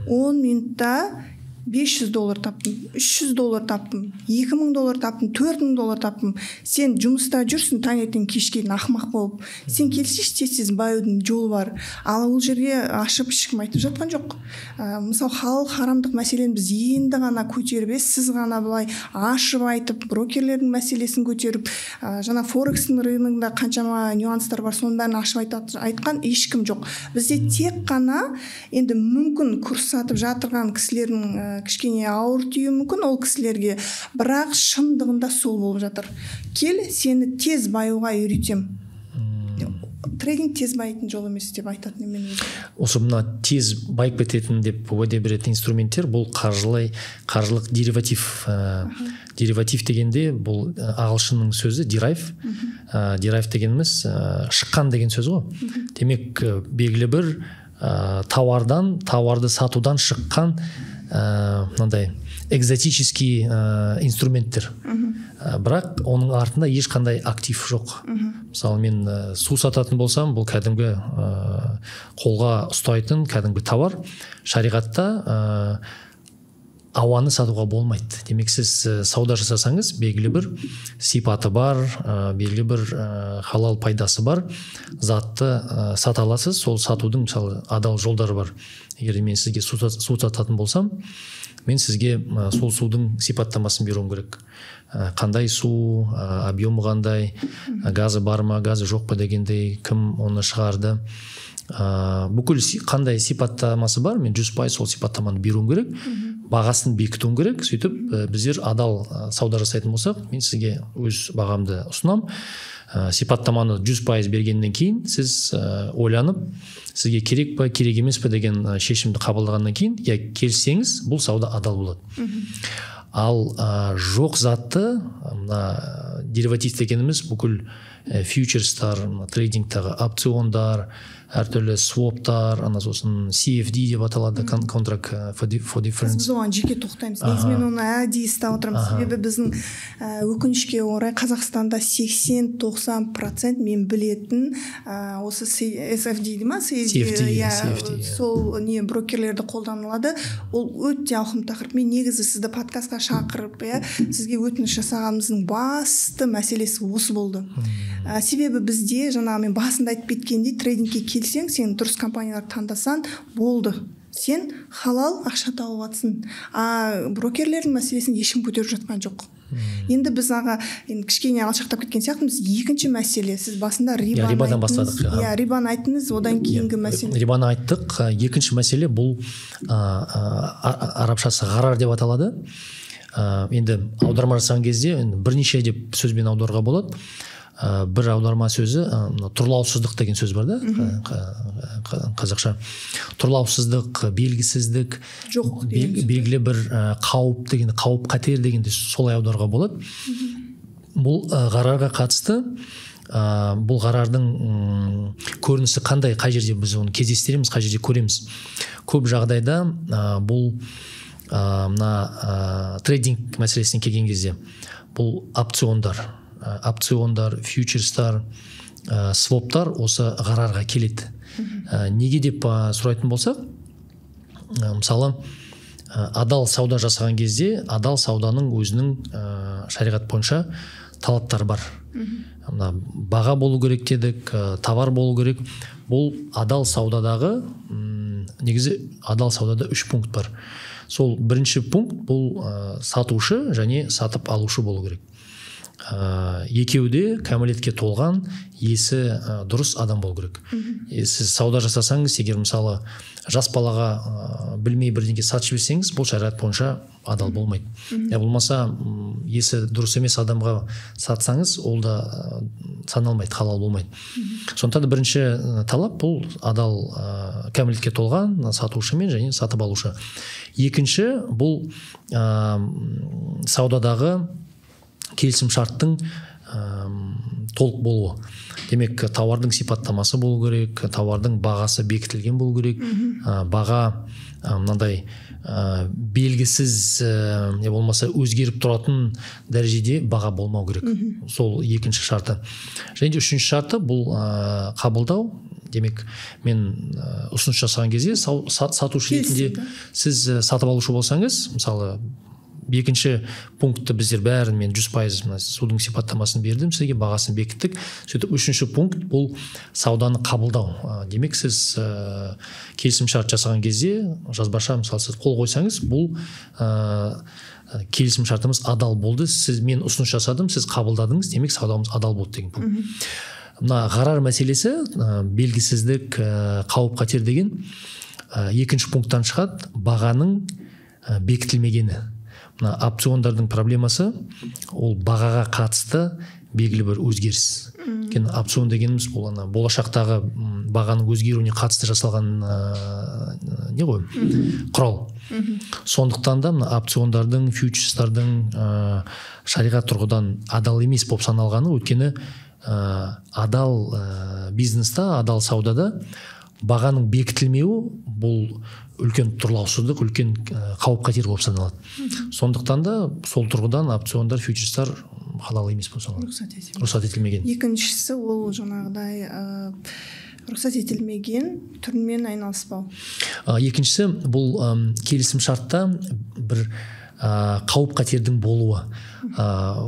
[SPEAKER 1] 10 минутта $500 таптым, $300 таптым, $2000 таптым, $4000 таптым. Сен жұмыста жүрсің таңертең кешке дейін ақымақ болып. Сен келсеш тез баюдың жолы бар. Ал ол жерге ашып ешкім айтып жатқан жоқ. Мысалы халал харамдық мәселені біз енді ғана көтеріп, сіз ғана былай ашып айтып, брокерлердің мәселесін көтеріп, жаңа форекстің рыногында қаншама нюанстар бар, соның бәрін ашып айтқан ешкім жоқ. Бізде тек қана енді мүмкін курс сатып жатырған кісілердің кішкене ауыр тиюі мүмкін ол кісілерге, бірақ шындығында сол болып жатыр. Кел, сені тез баюға үйретем. Трейдинг тез байытын жол емес деп айтатын мен өзім.
[SPEAKER 2] Осы мына тез байып кететін деп уәде беретін инструменттер бұл қаржылық дериватив. Дериватив дегенде бұл ағылшынның сөзі derive. Derive дегеніміз шыққан деген сөз ғой. Демек белгілі бір тауарды сатудан шыққан мынандай экзотический инструменттер. Бірақ оның артында ешқандай актив жоқ. Мысалы мен су сататын болсам, бұл кәдімгі қолға ұстайтын кәдімгі тауар. Шариғатта ауаны сатуға болмайды. Демек сіз сауда жасасаңыз, белгілі бір сипаты бар, белгілі бір халал пайдасы бар затты сата аласыз. Сол сатудың мысалы адал жолдары бар. Егер мен сізге су сататын болсам, мен сізге сол судың сипаттамасын беруім керек. Қандай су, объемы қандай, газы бар ма, газы жоқ па дегендей, кім оны шығарды. Бүкіл қандай сипаттамасы бар, мен 100% сол сипаттаманы беруім керек. Бағасын бекітуім керек. Сөйтіп біздер адал сауда жасайтын болсақ, мен сізге өз бағамды ұсынам. Сипаттаманы 100% бергеннен кейін сіз ойланып, сізге керек па, керек емес па деген шешімді қабылдағаннан кейін, я келсеңіз, бұл сауда адал болады. Ал жоқ затты, мына дериватив дегеніміз бүкіл фьючерстар, трейдингтағы опциондар, әртүрлі своптар, сосын CFD деп аталады, contract for difference.
[SPEAKER 1] Біз оған жеке тоқтаймыз. Негізінен оны әдейі ұстап отырмыз. Себебі біздің өкінішке орай Қазақстанда 80-90% мен білетін осы SFD ма?
[SPEAKER 2] CFD.
[SPEAKER 1] Сол брокерлерді қолданылады. Ол өте ауқымды тақырып. Мен негізі сізді подкастқа шақырып, сізге өтініш жасағанымыздың басты мәселесі осы болды. Себебі бізде жаңа мен басында айтып кеткендей, трейдингке келсең, сен дұрыс компаниялар таңдасан, болды. Сен халал ақша тауып жатсың. Брокерлердің мәселесін ешкім көтеріп жатқан жоқ. Енді біз кішкене алшақтап кеткен сияқтымыз. Екінші мәселе, сіз басында рибадан бастадық. Рибаны айттыңыз, одан кейінгі мәселе.
[SPEAKER 2] Рибаны айттық. Екінші мәселе бұл арабшасы ғарар деп аталады. Енді аударма жасаған кезде бірнеше деп сөзбен аударуға болады. Бір аударма сөзі тұрлаусыздық деген сөз бар да, қазақша. Тұрлаусыздық, белгісіздік, белгілі бір қауіп дегенде, қауіп қатер дегенде солай аударуға болады. Бұл ғарарға қатысты, бұл ғарардың көрінісі қандай, қай жерде біз оны кездестіреміз, қай жерде көреміз. Көп жағдайда бұл трейдинг мәселесіне келген кезде бұл опциондар, фьючерстар, своптар осы ғарарға келеді. Неге деп сұрайтын болсақ, мысалы, адал сауда жасаған кезде, адал сауданың өзінің шариғат бойынша талаптар бар. Баға болу керек дедік, товар болу керек. Бұл адал саудадағы, негізі адал саудада 3 пункт бар. Сол бірінші пункт бұл сатушы және сатып алушы болу керек. Екеуде кәмелетке толған, есі дұрыс адам болу керек. Сіз сауда жасасаңыз, егер мысалы жас балаға білмей бірдеңе сатып жіберсеңіз, бұл шариғат бойынша адал болмайды. Болмаса есі дұрыс емес адамға сатсаңыз, ол да саналмайды, халал болмайды. Сондықтан да бірінші талап бұл адал кәмелетке толған сатушы мен және сатып алушы. Екінші бұл саудадағы келісім шарттың толық болуы. Демек, тауардың сипаттамасы болу керек, тауардың бағасы бекітілген болу керек, баға мынандай белгісіз, не болмаса өзгеріп тұратын дәрежеде баға болмау керек. Сол екінші шарты. Және үшінші шарты бұл қабылдау, демек мен ұсыныс жасаған кезде сатушы ретінде сіз сатып алушы болсаңыз, мысалы екінші пунктті біздер бәрін мен 100% судың сипаттамасын бердім сізге, бағасын бекіттік. Сөйтіп үшінші пункт бұл сауданы қабылдау. Демек сіз келісімшарт жасаған кезде жазбаша мысалы сіз қол қойсаңыз, бұл келісімшартымыз адал болды, мен ұсыныс жасадым, сіз қабылдадыңыз, демек саудамыз адал болды деген пункт. Мына ғарар мәселесі, белгісіздік, қауіп қатер деген екінші пункттан шығады, бағаның бекітілмегені. Мына опциондардың проблемасы ол бағаға қатысты белгілі бір өзгеріс. Өйткені опцион дегеніміз бұл болашақтағы бағаның өзгеруіне қатысты жасалған не ғой? Құрал. Сондықтан да мына опциондардың, фьючерстардың шариғат тұрғыдан адал емес болып саналғаны, өйткені адал бизнеста, адал саудада бағаның бекітілмеуі бұл үлкен тұрлаусыздық, үлкен қауіп қатер болып саналады. Сондықтан да сол тұрғыдан опциондар, фьючерстар халал емес болып саналады. Рұқсат етілмеген.
[SPEAKER 1] Екіншісі ол жаңағыдай рұқсат етілмеген түрмен айналыспау.
[SPEAKER 2] Екіншісі бұл келісімшартта бір қауіп қатердің болуы.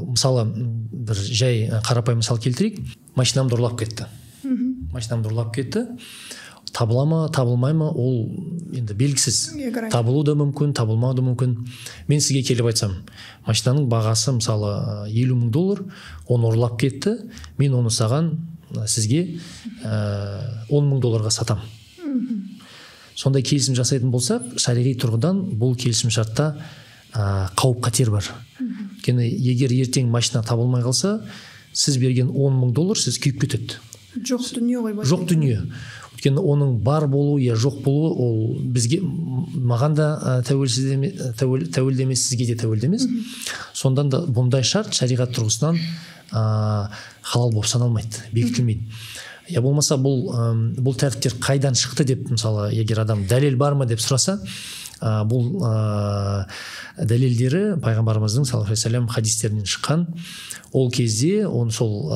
[SPEAKER 2] Мысалы бір жай қарапайым мысал келтірейік. Машинамды ұрлап кетті. Табыла ма, табылмай ма, ол енді белгісіз. Табылу да мүмкін, табылмау да мүмкін. Мен сізге келіп айтсам, машинаның бағасы мысалы $50,000, оны ұрлап кетті, мен оны саған сізге $10,000 сатам. Сондай келісім жасайтын болсақ, шариғи тұрғыдан бұл келісімшартта қауіп қатер бар. Өйткені егер ертең машина табылмай қалса, сіз берген $10,000 сіз күйіп кетеді.
[SPEAKER 1] Жоқ дүние ғой.
[SPEAKER 2] Жоқ дүние. Өйткені оның бар болуы я жоқ болуы ол бізге, маған да тәуелді емес, сізге де тәуелді емес. Сондан да бұндай шарт шариғат тұрғысынан халал болып саналмайды, бекітілмейді. Я болмаса бұл тәртіптер қайдан шықты деп, мысалы, егер адам дәлел бар ма деп сұраса, бұл дәлелдері пайғамбарымыздың саллаллаху алейхи вассалам хадистерінен шыққан. Ол кезде оны сол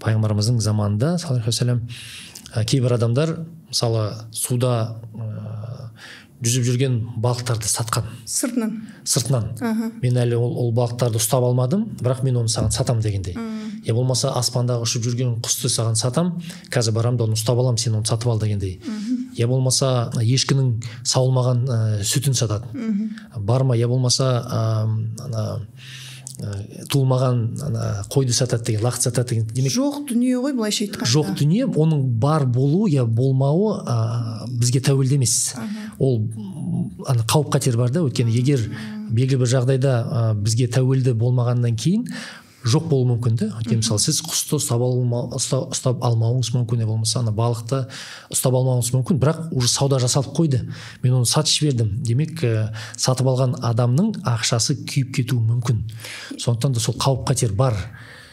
[SPEAKER 2] пайғамбарымыздың заманында саллаллаху алейхи вассалам кейбір адамдар мысалы суда жүзіп жүрген балықтарды сатқан. Сыртынан. Мен әлі ол балықтарды ұстап алмадым, бірақ мен оны саған сатам дегендей. Я болмаса аспандағы ұшып жүрген құсты саған сатам, қазір барам да оны ұстап алам, сен оны сатып ал дегендей. Я болмаса ешкінің сауылмаған сүтін сатады. Барма, я болмаса туылмаған қойды сатады деген, лақ сатады деген. Демек,
[SPEAKER 1] жоқ дүние ғой былайша айтқанда.
[SPEAKER 2] Жоқ дүние, оның бар болуы я болмауы бізге тәуелді емес. Ол қауіп қатер бар да, өйткені егер белгілі бір жағдайда бізге тәуелді болмағаннан кейін жоқ болуы мүмкін да. Мысалы сіз құсты ұстап алмауыңыз мүмкін, болмаса балықты ұстап алмауыңыз мүмкін, бірақ уже сауда жасалып қойды, мен оны сатып жібердім. Демек сатып алған адамның ақшасы күйіп кетуі мүмкін. Сондықтан да сол қауіп қатер бар.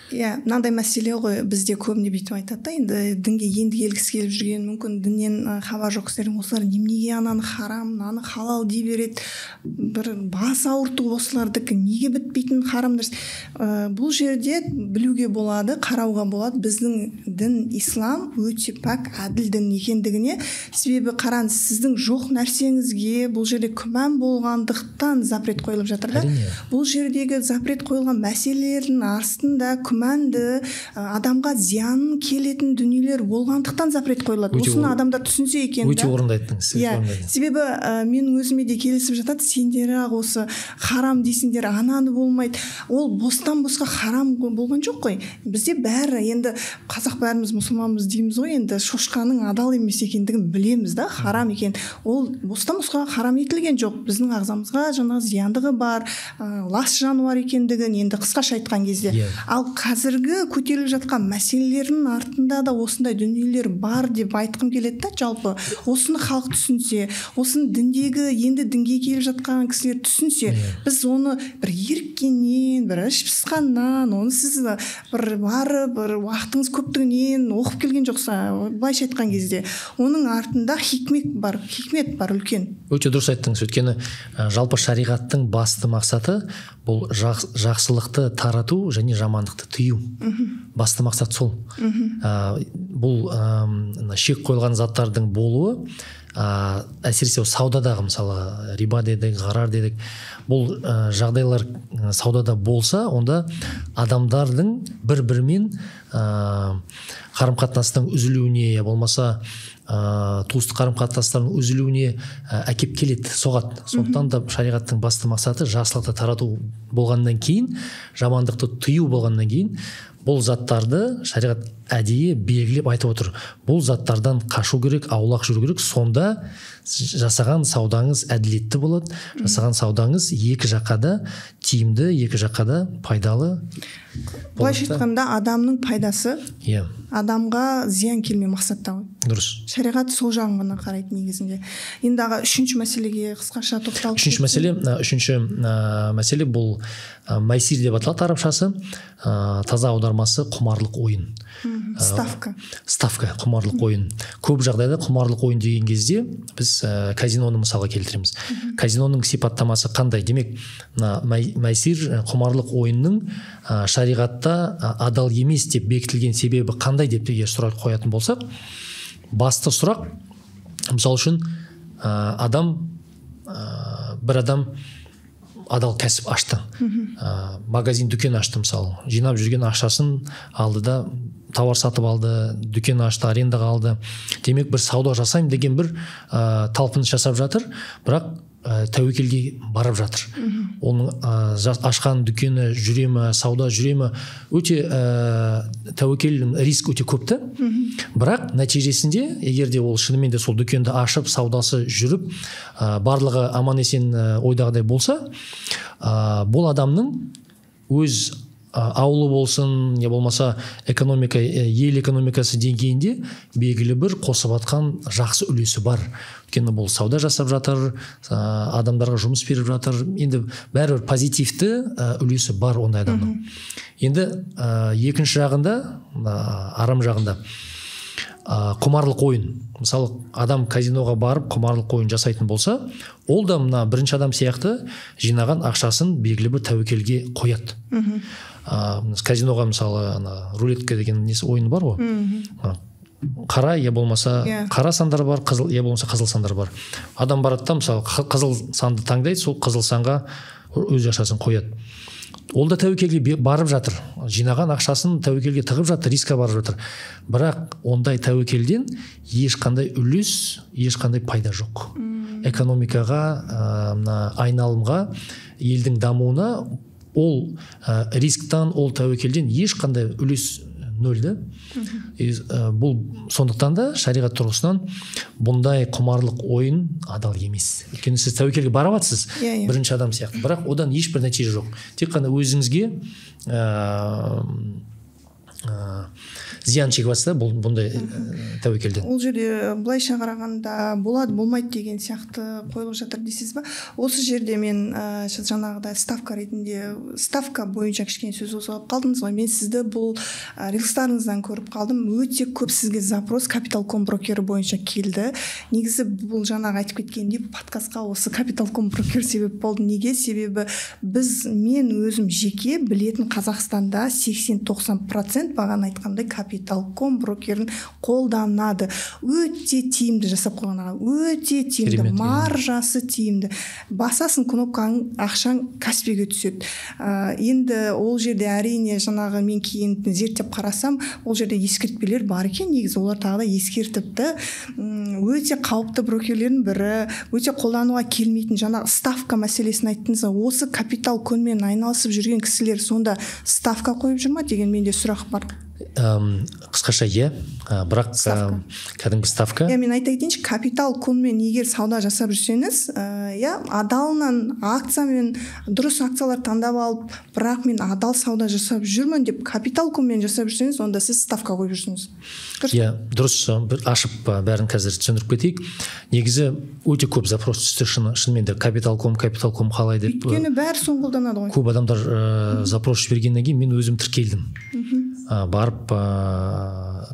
[SPEAKER 1] Иә, мынандай мәселе ғой, бізде көбіне бүйтіп айтады да, енді дінге енді келгісі келіп жүрген, мүмкін діннен хабар жоқ кісілер, осылар неменеге ананы харам, мынаны халал дей береді, бір бас ауырту осылардікі, неге бітпейтін харам дұрыс. Бұл жерде білуге болады, қарауға болады, біздің дін ислам өте пәк, әділ дін екендігіне. Себебі қараңыз, сіздің жоқ нәрсеңізге бұл жерде күмән болғандықтан запрет қойылып жатыр да. Бұл жердегі запрет қойылған мәселелердің астында күмәнді, адамға зиян келетін дүниелер болғандықтан запрет қойылады. Осыны адамдар түсінсе екен да.
[SPEAKER 2] Өте орынды айттыңыз.
[SPEAKER 1] Себебі менің өзіме де келісіп жатады, сендер осы харам дейсіңдер, ананы болмайды. Ол бостан босқа харам болған жоқ қой. Бізде бәрі, енді қазақ бәріміз мұсылманбыз дейміз ғой, енді шошқаның адал емес екендігін білеміз да, харам екен. Ол бостан босқа харам етілген жоқ. Біздің ағзамызға жаңағы зияндығы бар, лас жануар екендігін енді қысқаша айтқан кезде. Ал қазіргі көтеріліп жатқан мәселелердің артында да осындай дүниелер бар деп айтқым келеді да, жалпы осыны халық түсінсе, осыны енді дінге келіп жатқан кісілер түсінсе, біз оны бір еріккеннен, бір іш пысқаннан, оны сіз бір барып, бір уақытыңыз көптігінен оқып келген жоқса, былайша айтқан кезде, оның артында хикмет бар үлкен.
[SPEAKER 2] Өте дұрыс айттыңыз, өйткені жалпы шариғаттың басты мақсаты бұл жақсылықты тарату және жамандықты тыю. Басты мақсат сол. бұл шек қойылған заттардың болуы әсіресе саудадағы, мысалы риба дедік, ғарар дедік, бұл жағдайлар саудада болса, онда адамдардың бір-бірімен қарым-қатынастың үзілуіне, я болмаса туыстық қарым-қатынастардың үзілуіне әкеп келеді, соғады. Сондықтан да шариғаттың басты мақсаты жақсылықты тарату болғаннан кейін, жамандықты тыю болғаннан кейін, бұл заттарды шариғат әдейі белгілеп айтып отыр. Бұл заттардан қашу керек, аулақ жүру керек. Сонда жасаған саудаңыз әділетті болады. Жасаған саудаңыз екі жаққа да тиімді, екі жаққа да пайдалы.
[SPEAKER 1] Былайша айтқанда адамның пайдасы адамға зиян келмей мақсатта ғой.
[SPEAKER 2] Дұрыс.
[SPEAKER 1] Шариғат сол жағын ғана қарайды негізінде. Енді үшінші мәселеге қысқаша тоқталып.
[SPEAKER 2] Үшінші мәселе бұл майсир деп аталады арабшасы. Таза аудармасы құмарлық ойын. Ставка құмарлық ойын. Көп жағдайда құмарлық ойын деген кезде біз казиноны мысалға келтіреміз. Казиноның сипаттамасы қандай? Демек, майсир құмарлық ойынның шариғатта адал емес деп бекітілген себебі қандай деп егер сұрақ қоятын болсақ, басты сұрақ, мысалы үшін бір адам адал кәсіп ашты, магазин, дүкен ашты, мысалы жинап жүрген ақшасын алды да тауар сатып алды, дүкен ашты, арендаға алды. Демек, бір сауда жасаймын деген бір талпыныс жасап жатыр, бірақ тәуекелге барып жатыр. Оның ашқан дүкені жүремі, сауда жүремі, өте тәуекел риск өте көпті. Бірақ нәтижесінде, егер де ол шынымен де сол дүкенді ашып, саудасы жүріп, барлығы аман есен ойдағыдай болса, бұл адамның өз ауылы болсын, не болмаса ел экономикасы деңгейінде белгілі бір қосып атқан жақсы үлесі бар. Өйткені бұл сауда жасап жатыр, адамдарға жұмыс беріп жатыр. Енді бәрібір позитивті үлесі бар ондай адамның. Енді екінші жағында, арам жағында құмарлық ойын. Мысалы, адам казиноға барып құмарлық ойын жасайтын болса, ол да мына бірінші адам сияқты жинаған ақшасын белгілі бір тәуекелге қояды. Казиноға мысалы рулетка деген ойын бар ғой. Қара, я болмаса қара сандар бар, қызыл, я болмаса қызыл сандар бар. Адам барады да, мысалы қызыл санды таңдайды, сол қызыл санға өз ақшасын қояды. Ол да тәуекелге барып жатыр. Жинаған ақшасын тәуекелге тығып жатыр, рискке барып жатыр. Бірақ ондай тәуекелден ешқандай үлес, ешқандай пайда жоқ. Экономикаға, айналымға, елдің дамуына ол рисктан, ол тәуекелден ешқандай үлес нөлді. Бұл сондықтан да шариғат тұрғысынан бұндай құмарлық ойын адал емес. Өйткені сіз тәуекелге барып жатсыз, бірінші адам сияқты, бірақ одан ешбір нәтиже жоқ. Тек қана өзіңізге зиян шегіп жатсыз да бұндай тәуекелден.
[SPEAKER 1] Ол жерде былайша қарағанда болады, болмайды деген сияқты қойылып жатыр дейсіз ба? Осы жерде мен жаңағыдай ставка бойынша кішкене сөз қозғап қалдыңыз ғой. Мен сізді бұл рилстарыңыздан көріп қалдым. Өте көп сізге запрос Capital.com брокері бойынша келді. Негізі бұл жаңағы айтып кеткендей подкастқа осы Capital.com брокер себеп болды. Неге? Себебі мен өзім жеке білетін Қазақстанда 80-90% бағана айтқандай Capital.com брокерін қолданады. Өте тиімді жасап қойған, өте тиімді, маржасы тиімді. Басасын кнопканың, ақшаң Каспиге түседі. Енді ол жерде әрине жаңағы мен кейін зерттеп қарасам, ол жерде ескертпелер бар екен, негізі олар тағы да ескертіпті. Өте қауіпті брокерлердің бірі, өте қолдануға келмейтін жаңағы ставка мәселесін айттыңыз. Осы Capital.com-мен айналысып жүрген кісілер сонда ставка қойып жүр ма деген менде сұрақ бар.
[SPEAKER 2] Қысқаша бірақ кәдімгі ставка.
[SPEAKER 1] Мен айта кетейінші, Capital.com-мен егер сауда жасап жүрсеңіз, адалынан акциямен дұрыс акциялар таңдап алып, бірақ мен адал сауда жасап жүрмін деп Capital.com-мен жасап жүрсеңіз, онда сіз ставка қойып жүрсіңіз.
[SPEAKER 2] Дұрыс. Ашып бәрін қазір түсіндіріп кетейік. Негізі өте көп запрос түсті шынымен де Capital.com қалай деп.
[SPEAKER 1] Өйткені бәрі соны қолданады ғой.
[SPEAKER 2] Көп адамдар запрос жібергеннен кейін мен өзім тіркелдім. Барып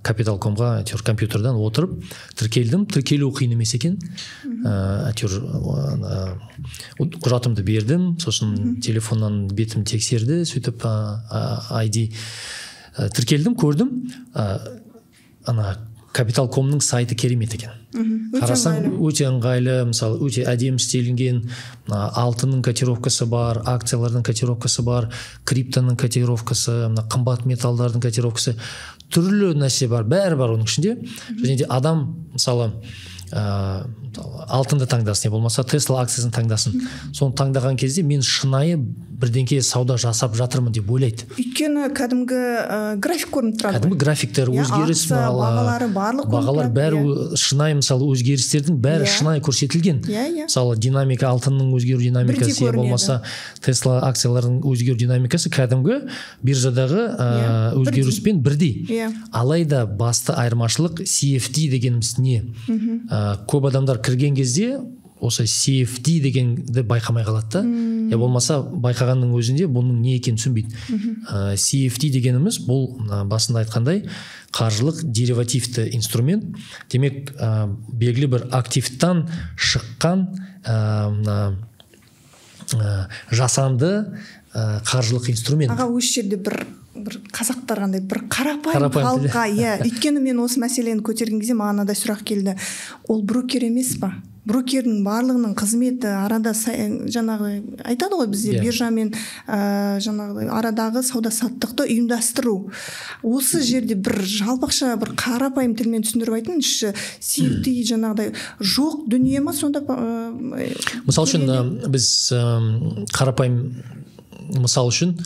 [SPEAKER 2] Capital.com-ға компьютерден отырып тіркелдім. Тіркелу қиын емес екен. Құжатымды бердім, сосын телефоннан бетім тексерді, сөйтіп ID тіркелдім, көрдім. ана Капитал.комның сайты керемет екен. Қарасаң өте ыңғайлы, мысалы өте әдемі істелінген, алтынның котировкасы бар, акциялардың котировкасы бар, криптоның котировкасы, қымбат металдардың котировкасы, түрлі нәрсе бар, бәрі бар оның ішінде. Және де адам мысалы алтынды таңдасын, болмаса Tesla акциясын таңдасын. Соны таңдаған кезде мен шынайы бірдеңке сауда жасап жатырмын деп ойлайды.
[SPEAKER 1] Өйткені кәдімгі график көрініп тұрады.
[SPEAKER 2] Кәдімгі графиктер, өзгеріс,
[SPEAKER 1] бағалары барлық
[SPEAKER 2] бағалар бәрі шынайы, мысалы өзгерістердің бәрі шынайы көрсетілген. Мысалы динамика, алтынның өзгеру динамикасы, болмаса Tesla акцияларының өзгеру динамикасы кәдімгі биржадағы өзгеріспен бірдей. Алайда басты айырмашылық CFD дегеніміз не? Көп адамдар кірген кезде осы CFD дегенді байқамай қалады да, я болмаса байқағанның өзінде бұның не екенін түсінбейді. CFD дегеніміз бұл басында айтқандай қаржылық деривативті инструмент. Демек белгілі бір активтан шыққан жасанды қаржылық инструмент.
[SPEAKER 1] Аға осы жерде бір қазақтар қандай бір қарапайым халыққа, өйткені мен осы мәселені көтерген кезде маған мынадай сұрақ келді. Ол брокер емес па? Брокердің барлығының қызметі арада жаңағы айтады ғой бізде биржамен жаңағы арадағы сауда саттықты ұйымдастыру. Осы жерде бір жалпақша бір қарапайым тілмен түсіндіріп айтыңызшы, CFD жаңағыдай жоқ дүние ма сонда?
[SPEAKER 2] Мысал үшін біз қарапайым мысал үшін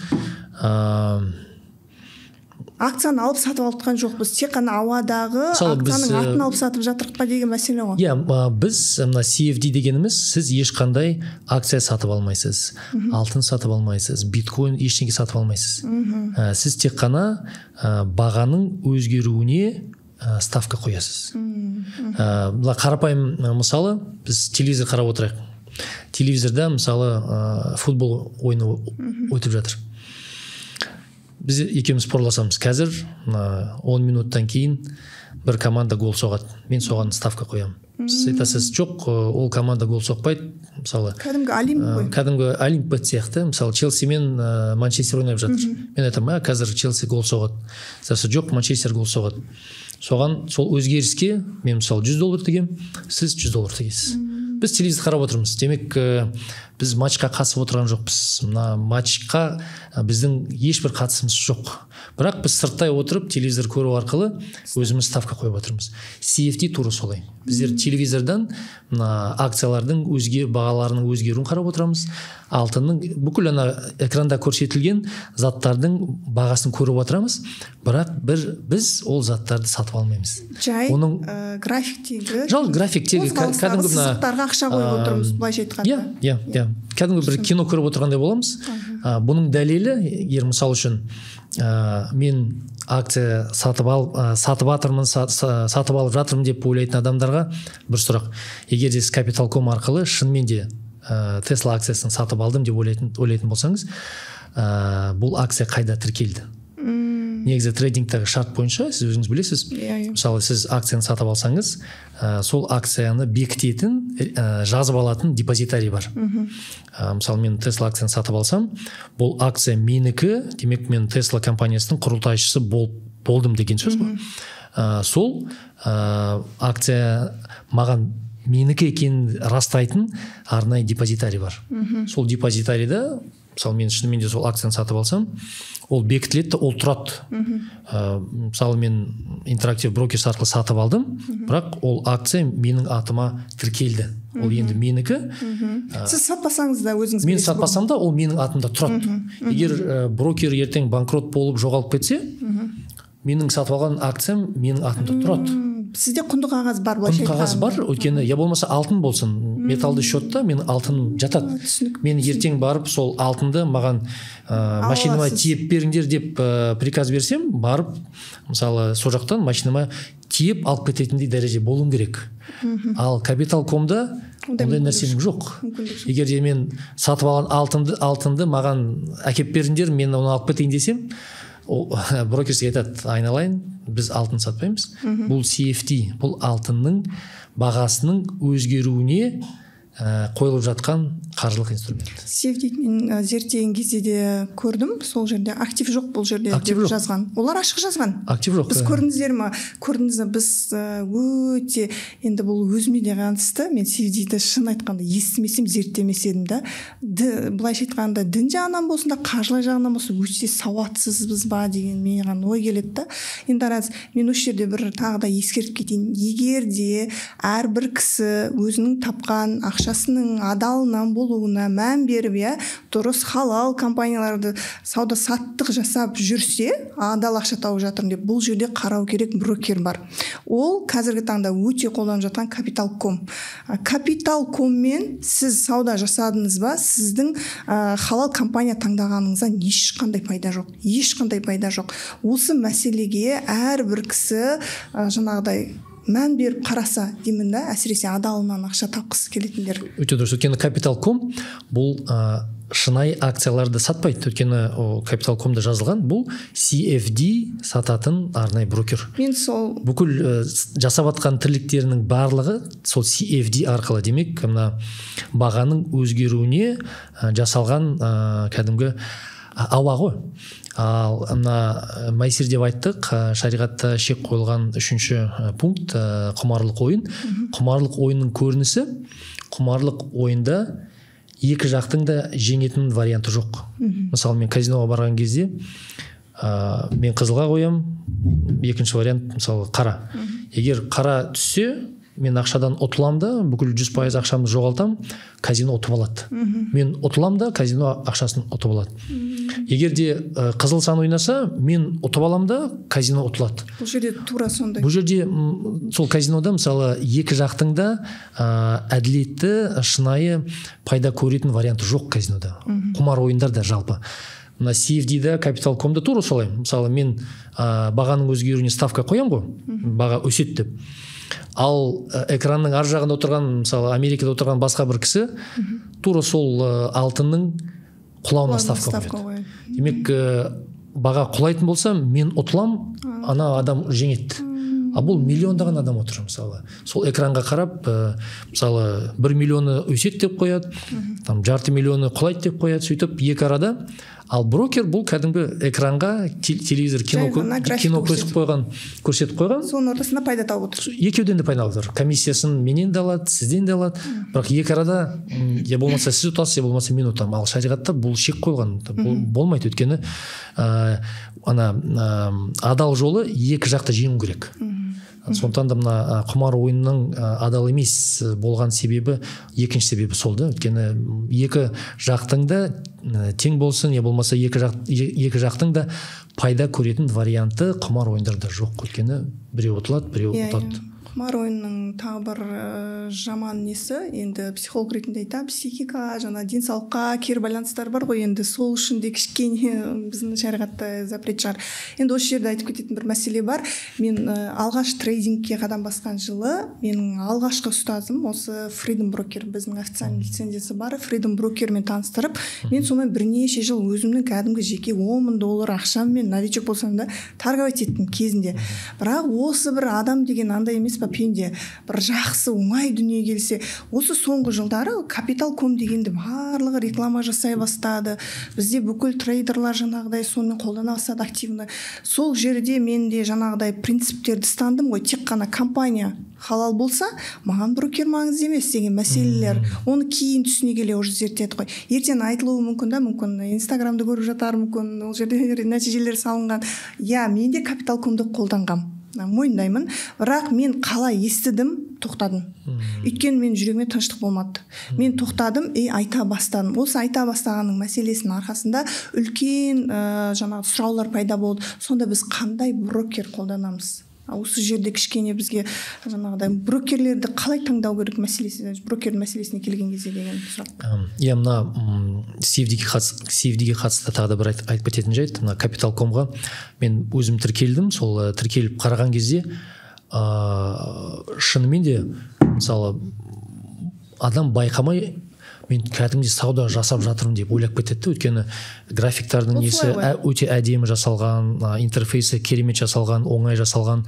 [SPEAKER 1] акцияны алып сатып алған жоқпыз, тек қана ауадағы акцияның атын алып сатып жатырық па деген мәселе ғой.
[SPEAKER 2] Біз мына CFD дегеніміз, сіз ешқандай акция сатып алмайсыз, алтын сатып алмайсыз, биткоин ештеңе сатып алмайсыз. Сіз тек қана бағаның өзгеруіне ставка қоясыз. Қарапайым мысалы, біз телевизор қарап отырайық. Телевизорда мысалы футбол ойыны өтіп жатыр. Біз екеуміз спорласамыз. Қазір 10 минуттан кейін бір команда гол соғады. Мен соған ставка қоямын. Сіз айтасыз, жоқ, ол команда гол соқпайды. Мысалы,
[SPEAKER 1] кәдімгі олимп қой.
[SPEAKER 2] Кәдімгі олимп сияқты. Мысалы, Челси мен Манчестер ойнап жатыр. Мен айтамын, қазір Челси гол соғады. Сіз жоқ, Манчестер гол соғады. Соған сол өзгеріске мен мысалы $100 тегем, сіз $100 тегесіз. Біз телевизор қарап отырмыз. Демек, біз матчқа қатысып отырған жоқпыз. Мына матчқа біздің ешбір қатысымыз жоқ. Бірақ біз сырттай отырып телевизор көру арқылы өзіміз ставка қойып отырмыз. CFD туры солай. Біздер телевизордан акциялардың бағаларының өзгеруін қарап отырамыз. Алтынның бүкіл экранда көрсетілген заттардың бағасын көріп отырамыз. Бірақ біз ол заттарды сатып алмаймыз.
[SPEAKER 1] Жай графиктегі.
[SPEAKER 2] Жал графиктегі
[SPEAKER 1] кәдімгі сызықтарға ақша қойып отырмыз, былайша айтқанда.
[SPEAKER 2] Кәдімгі бір кино көріп отырғандай боламыз. Бұның дәлелі, егер мысал үшін мен акция сатып алып жатырмын деп ойлайтын адамдарға бір сұрақ. Егер де Капитал.ком арқылы шынымен де Tesla акциясын сатып алдым деп ойлайтын болсаңыз, бұл акция қайда тіркелді? Негізі трейдингтегі шарт бойынша сіз өзіңіз білесіз. Мысалы, сіз акцияны сатып алсаңыз, сол акцияны бекітетін, жазып алатын депозитарий бар. Мысалы, мен Tesla акцияны сатып алсам, бұл акция менікі, демек мен Tesla компаниясының құрылтайшысы болдым деген сөз ғой. Сол акция маған менікі екенін растайтын арнайы депозитарий бар. Сол депозитарийда, мысалы, мен шынымен де сол акцияны сатып алсам, ол бекітіледі, ол тұрады. Мысалы, мен интерактив брокерс арқылы сатып алдым, бірақ ол акция менің атыма тіркелді. Ол енді менікі.
[SPEAKER 1] Сіз сатпасаңыз да өзіңіз
[SPEAKER 2] мен сатпасам да, ол менің атымда тұрады. Егер брокер ертең банкрот болып жоғалып кетсе, менің сатып алған акциям менің атымда тұрады.
[SPEAKER 1] Сізде құнды қағаз бар,
[SPEAKER 2] құнды қағаз бар, өйткені я болмаса алтын болсын, металды счетта мен алтын жатады. Мен ертең барып сол алтынды маған машинама тиеп беріңдер деп приказ берсем, барып мысалы сол жақтан машинама тиеп алып кететіндей дәреже болуым керек. Ал Капитал.комда ондай нәрсенің жоқ. Егер де мен сатып алған алтынды маған әкеп беріңдер, мен оны алып кетейін десем, брокерске айтады, айналайын, біз алтын сатпаймыз. Бұл CFD, бұл алтынның бағасының өзгеруіне қойылып жатқан қаржылық инструмент.
[SPEAKER 1] CFD мен зерттеген кезде де көрдім, сол жерде актив жоқ бұл жерде деп жазған. Олар ашық жазған.
[SPEAKER 2] Актив жоқ.
[SPEAKER 1] Біз көрдіңіздер ме? Көрдіңіз, біз өте, енді бұл өзіме де қатысты. Мен CFD-ді шын айтқанда естімесем, зерттемес едім да. Былайша айтқанда дін жағынан болсын да, қаржылай жағынан болсын, өте сауатсызбыз ба деген маған ой келеді да. Енді рас, мен осы жерде бір тағы да ескертіп кетейін. Егер де әрбір кісі өзінің тапқан ақшасының адалынан болуына мән беріп, дұрыс халал компанияларды сауда саттық жасап жүрсе, адал ақша тауып жатырмын деп, бұл жерде қарау керек брокер бар. Ол қазіргі таңда өте қолданып жатқан Capital.com. Capital.com-мен сіз сауда жасадыңыз ба, сіздің халал компания таңдағаныңыздан ешқандай пайда жоқ. Ешқандай пайда жоқ. Осы мәселеге әрбір кісі жаңағыдай мән беріп қараса деймін да, әсіресе адалынан ақша тапқысы келетіндер.
[SPEAKER 2] Өте дұрыс. Өйткені Capital.com бұл шынайы акцияларды сатпайды. Өйткені Capital.com-да жазылған, бұл CFD сататын арнайы брокер.
[SPEAKER 1] Мен сол
[SPEAKER 2] бүкіл жасап жатқан тірліктерінің барлығы сол CFD арқылы, демек, мына бағаның өзгеруіне жасалған кәдімгі ауа ғой. Ал мына майсир деп айттық, шариғатта шек қойылған 3-ші пункт құмарлық ойын. Құмарлық ойынның көрінісі, құмарлық ойында екі жақтың да жеңетін варианты жоқ. Мысалы, мен казиноға барған кезде мен қызылға қоям, екінші вариант мысалы қара. Егер қара түссе, мен ақшадан ұтылам да, бүкіл 100% ақшамды жоғалтам, казино ұтып алады. Мен ұтылам да, казино ақшасын ұтып алады. Егер де қызыл сан ойнаса, мен ұтып алам да, казино ұтылады.
[SPEAKER 1] Бұл жерде тура сондай.
[SPEAKER 2] Бұл жерде сол казинода мысалы екі жақтың да әділетті, шынайы пайда көретін варианты жоқ казинода. Құмар ойындар да жалпы. Мына CFD-да, Capital.com-да тура солай. Мысалы, мен бағаның өзгеруіне ставка қоям ғой, баға өседі деп. Ал экранның ар жағында отырған, мысалы, Америкада отырған басқа бір кісі тура сол алтынның құлауына ставка қояды. Демек, баға құлайтын болса, мен ұтылам, ана адам жеңеді. А бұл миллиондаған адам отыр, мысалы. Сол экранға қарап, мысалы, 1 миллионы өседі деп қояды, там жарты миллионы құлайды деп қояды, сөйтіп екі арада. Ал брокер бұл кәдімгі экранға телевизор кино көрсетіп қойған.
[SPEAKER 1] Соның ортасында пайда тауып отыр.
[SPEAKER 2] Екеуден де пайда алып отыр. Комиссиясын менен де алады, сізден де алады. Бірақ екі арада я болмаса сіз ұтасыз, я болмаса мен ұтамын. Ал шариғатта бұл шек қойған. Болмайды, өйткені адал жолы екі жақты жеңу керек. Сондықтан да мына құмар ойынның адал емес болған себебі, екінші себебі сол да. Өйткені екі жақтың да тең болсын, я болмаса екі жақтың да пайда көретін варианты құмар ойындарда жоқ. Өйткені біреу ұтылады, біреу ұтады.
[SPEAKER 1] Құмар ойынның тағы бір жаман несі, енді психолог ретінде айтам, психика, жаңа денсаулыққа кері байланыстар бар ғой, енді сол үшін де кішкене біздің шариғатта запрет шығар. Енді осы жерде айтып кететін бір мәселе бар. Мен алғаш трейдингке қадам басқан жылы, менің алғашқы ұстазым осы Freedom Broker, біздің официальный лицензиясы бар, Freedom Brokerмен таныстырып, мен сонымен бірнеше жыл өзімнің кәдімгі жеке $10,000 ақшаммен новичок болсам да торговать еттім кезінде. Бірақ осы бір адам деген андай емес па, пенде бір жақсы оңай дүние келсе, осы соңғы жылдары Capital.com дегенде барлығы реклама жасай бастады. Бізде бүкіл трейдерлар жаңағыдай сонымен қолдана бастады активно. Сол жерде мен де жаңағыдай принциптерді ұстандым ғой, тек қана компания халал болса, маған брокер маңызды емес деген мәселелер. Оны кейін түсіне келе уже зерттеді ғой. Ертең айтылуы мүмкін да, мүмкін Инстаграмды көріп жатар, мүмкін ол жерде нәтижелер салынған. Мен де Capital.com-ды қолданғам. Мойындаймын, бірақ мен қалай естідім, тоқтадым. Өйткені мен жүрегіме тыныштық болмады. Мен тоқтадым, айта бастадым. Осы айта бастағанның мәселесінің арқасында үлкен жаңағы сұраулар пайда болды. Сонда біз қандай брокер қолданамыз? Осы жерде кішкене бізге жаңағыдай брокерлерді қалай таңдау керек мәселесі, брокер мәселесіне келген кезде деген сұрақ.
[SPEAKER 2] Мына CFD-ге қатысты тағы да бір айтып кететін жайт, мына Capital.com-ға мен өзім тіркелдім. Сол тіркеліп қараған кезде шынымен де мысалы адам байқамай мен кәдімгідей сауда жасап жатырмын деп ойлап кетеді. Өйткені графиктардың несі өте әдемі жасалған, интерфейсі керемет жасалған, оңай жасалған.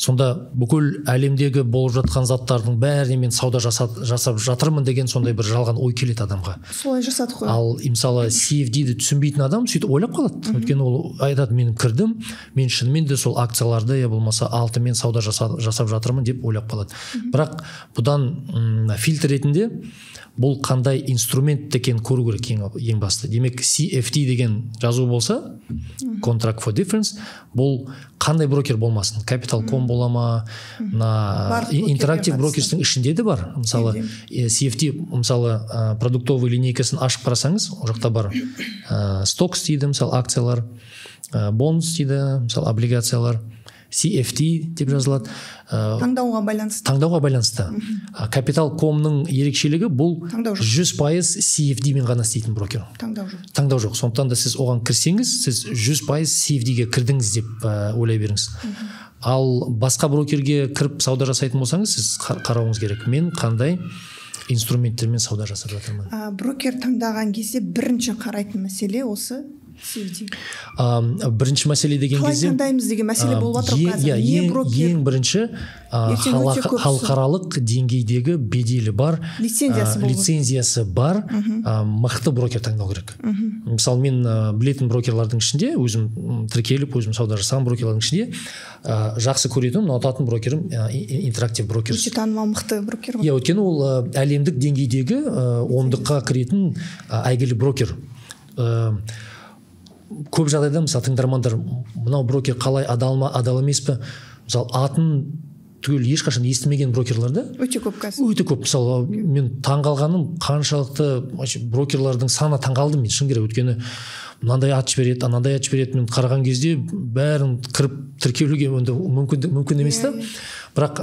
[SPEAKER 2] сонда бүкіл әлемдегі болып жатқан заттардың бәріне мен сауда жасап жатырмын деген сондай бір жалған ой келеді адамға.
[SPEAKER 1] Солай жасадық қой.
[SPEAKER 2] Ал мысалы CFD-ді түсінбейтін адам сөйтіп ойлап қалады. Өйткені ол айтады, мен кірдім, мен шынымен де сол акцияларды я болмаса алтынмен сауда жасап жатырмын деп ойлап қалады. Бірақ бұдан фильтр ретінде бұл қандай инструмент екенін көру керек ең басты. Демек CFD деген жазу болса, Contract for Difference, бұл қандай брокер болмасын, Capital.com бола ма, Interactive Brokers'тың ішінде де бар. Мысалы CFD, мысалы продуктовый линейкасын ашып қарасаңыз, ол жақта бар Stocks дейді, мысалы акциялар, Bonds дейді, мысалы облигациялар, CFD деп жазылады.
[SPEAKER 1] Таңдауға байланысты.
[SPEAKER 2] Таңдауға байланысты. Capital.com'ның ерекшелігі бұл 100% CFD мен ғана істейтін брокер. Таңдау жоқ. Сондықтан да сіз оған кірсеңіз, сіз 100% CFD-ге кірдіңіз деп ойлай беріңіз. Ал басқа брокерге кіріп сауда жасайтын болсаңыз, сіз қарауыңыз керек. Мен қандай инструменттермен сауда жасап жатырмын.
[SPEAKER 1] Брокер таңдаған кезде бірінші қарайтын мәселе осы CFD.
[SPEAKER 2] Бірінші мәселе деген кезде
[SPEAKER 1] қалай таңдаймыз деген мәселе болып жатыр қазір.
[SPEAKER 2] Ең бірінші халықаралық деңгейдегі беделі бар, лицензиясы бар мықты брокер таңдау керек. Мысалы мен білетін брокерлардың ішінде, өзім тіркеліп, өзім сауда жасаған брокерлардың ішінде жақсы көретін, ұнататын брокерім Interactive Brokers.
[SPEAKER 1] Өте танымал мықты брокер.
[SPEAKER 2] Өйткені ол әлемдік деңгейдегі ондыққа кіретін әйгілі брокер. Көп жағдайда мысалы тыңдармандар мынау брокер қалай адал емес пе, мысалы атын түгел ешқашан естімеген брокерлерді
[SPEAKER 1] өте көп қазір.
[SPEAKER 2] Өте көп. Мысалы мен таңғалғаным қаншалықты брокерлардың саны таңғалдым мен шын керек. Өйткені мынандай ат жібереді, анандай ат жібереді. Мен қараған кезде бәрін кіріп тіркелуге мүмкін емес та. Бірақ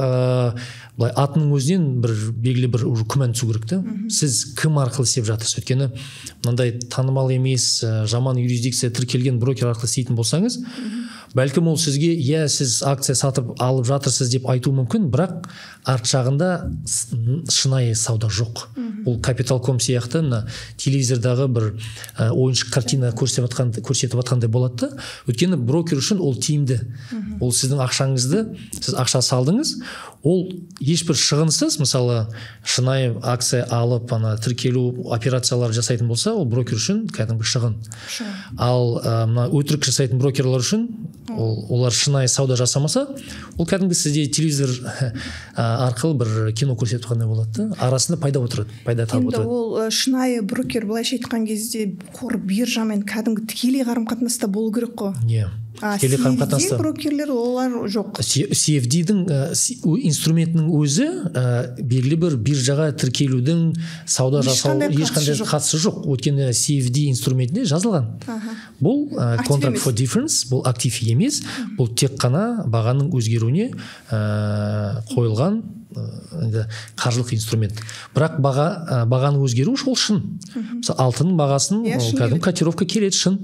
[SPEAKER 2] былай атының өзінен бір белгілі бір күмән түсу керек та. Сіз кім арқылы істеп жатырсыз? Өйткені мынандай танымал емес, жаман юрисдикция тіркелген брокер арқылы істейтін болсаңыз, бәлкім ол сізге сіз акция сатып алып жатырсыз деп айтуы мүмкін, бірақ арт жағында шынайы сауда жоқ. Ол Capital.com сияқты телевизордағы бір ойыншық картина көрсетіп жатқандай болады да. Өйткені брокер үшін ол тиімді. Ол сіздің ақшаңызды, сіз ақша салдыңыз, ол ешбір шығынсыз, мысалы шынайы акция алып, тіркелу операциялар жасайтын болса, ол брокер үшін кәдімгі шығын. Ал өтірік жасайтын брокерлар үшін, олар шынайы сауда жасамаса, ол кәдімгі сізде телевизор арқылы бір кино көрсетіп қандай болады. Арасында пайда отырады, пайда табып отырады.
[SPEAKER 1] Енді ол шынайы брокер былайша айтқан кезде қор биржамен кәдімгі тікелей қарым-қатынаста болу керек қой. CFD брокерлер олар жоқ.
[SPEAKER 2] CFD-дің инструментінің өзі белгілі бір биржаға тіркелудің сауда жасау ешқандай қатысы жоқ. Өйткені CFD инструментінде жазылған. Бұл Contract for Difference, бұл актив емес, бұл тек қана бағаның өзгеруіне қойылған қаржылық инструмент. Бірақ бағаның өзгеру ол шын. Мысалы алтынның бағасын кәдімгі котировка келеді шын.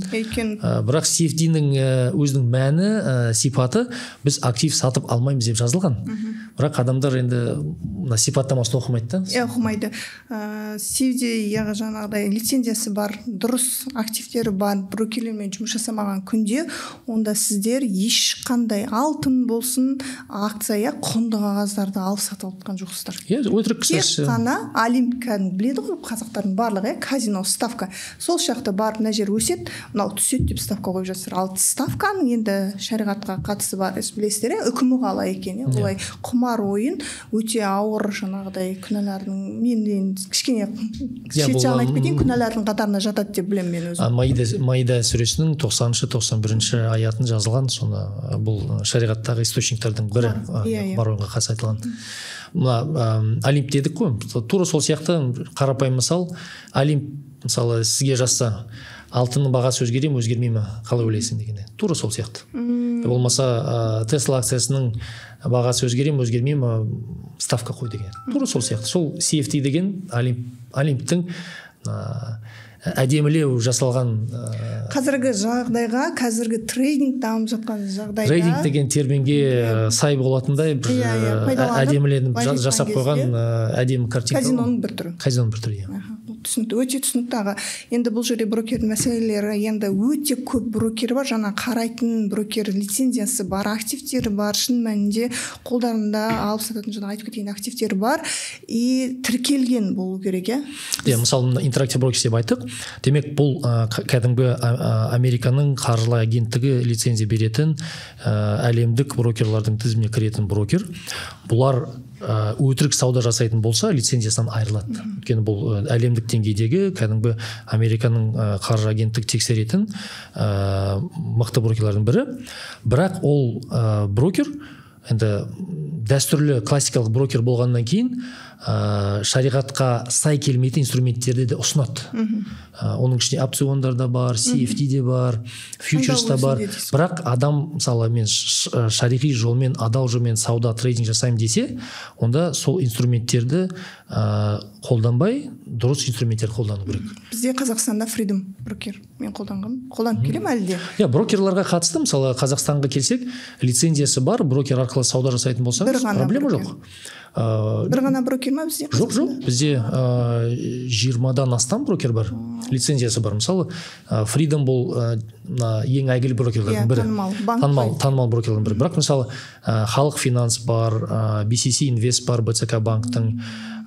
[SPEAKER 2] Бірақ CFD-ның өзінің мәні, сипаты біз актив сатып алмаймыз деп жазылған. Бірақ адамдар енді сипаттамасын оқымайды да.
[SPEAKER 1] Оқымайды. CFD жаңағыдай лицензиясы бар, дұрыс активтері бар брокерлермен жұмыс жасамаған күнде, онда сіздер ешқандай алтын болсын, акция, құнды қағаздарды алып сатып отқан жоқсыздар.
[SPEAKER 2] Өтірік кісі.
[SPEAKER 1] Тек қана олимпиаданың біледі ғой қазақтардың барлығы, казино, ставка. Сол жақта барып мына жер өседі, мынау түседі деп ставка қойып жатыр. Ал ставканың енді шариғатқа қатысы бар, білесіздер, үкімі қалай екен, олай құмар ойын өте ауыр жаңағыдай күнәлардың, мен кішкене шет жағын айтып кетейін, күнәлардың қатарына жатады деп білемін мен өзім.
[SPEAKER 2] Маида сүресінің 90-91 аятын жазылған, соны бұл шариғаттағы источниктардың бірі бар ойынға қатысты айтылған. Олимп дедік қой, тура сол сияқты қарапайым мысал, олимп мысалы сізге жазса алтынның бағасы өзгере ме, өзгермей ме, қалай ойлайсың дегенде, тура сол сияқты. Болмаса Tesla акциясының бағасы өзгере ме, өзгермей ме, ставка қой деген, тура сол сияқты. Сол CFD деген олимптің әдемілеу жасалған
[SPEAKER 1] қазіргі жағдайға, қазіргі трейдинг дамып жатқан жағдайда,
[SPEAKER 2] трейдинг деген терминге сай болатындай бір әдеміленіп жасап қойған әдемі картинка.
[SPEAKER 1] Казиноның бір түрі.
[SPEAKER 2] Казиноның бір түрі.
[SPEAKER 1] түсінікті, өте түсінікті аға. Енді бұл жерде брокердің мәселелері, енді өте көп брокер бар, жаңа қарайтын брокер лицензиясы бар, активтері бар, шын мәнінде қолдарында алып сататын жаңа айтып кеткен активтері бар и тіркелген болу керек,
[SPEAKER 2] Мысалы интерактив брокер деп айттық. Демек бұл кәдімгі Американың қаржылай агенттігі лицензия беретін әлемдік брокерлардың тізіміне кіретін брокер. Бұлар өтірік сауда жасайтын болса лицензиясынан айырылады. Өйткені бұл әлемдік деңгейдегі кәдімгі Американың қаржы агенттік тексеретін мықты брокерлардың бірі. Бірақ ол брокер енді дәстүрлі классикалық брокер болғаннан кейін шариғатқа сай келмейтін инструменттерді де ұсынады. Оның ішінде опциондар да бар, CFD де бар, фьючерс та бар. Бірақ адам мысалы мен шариғи жолмен, адал жолмен сауда трейдинг жасаймын десе, онда сол инструменттерді қолданбай дұрыс инструменттерді қолдану керек.
[SPEAKER 1] Бізде Қазақстанда Freedom брокер мен қолданып келем әлде?
[SPEAKER 2] Брокерларға қатысты мысалы Қазақстанға келсек, лицензиясы бар, брокер арқылы сауда жасайтын болсаңыз, проблема жоқ.
[SPEAKER 1] Бір ғана брокер ма бізде?
[SPEAKER 2] Жоқ, бізде 20-дан астам брокер бар, лицензиясы бар. Мысалы Freedom бұл ең әйгілі брокерлердің бірі, танымал брокерлердің бірі. Бірақ мысалы Халық Финанс бар, BCC Invest бар, БЦК банктың,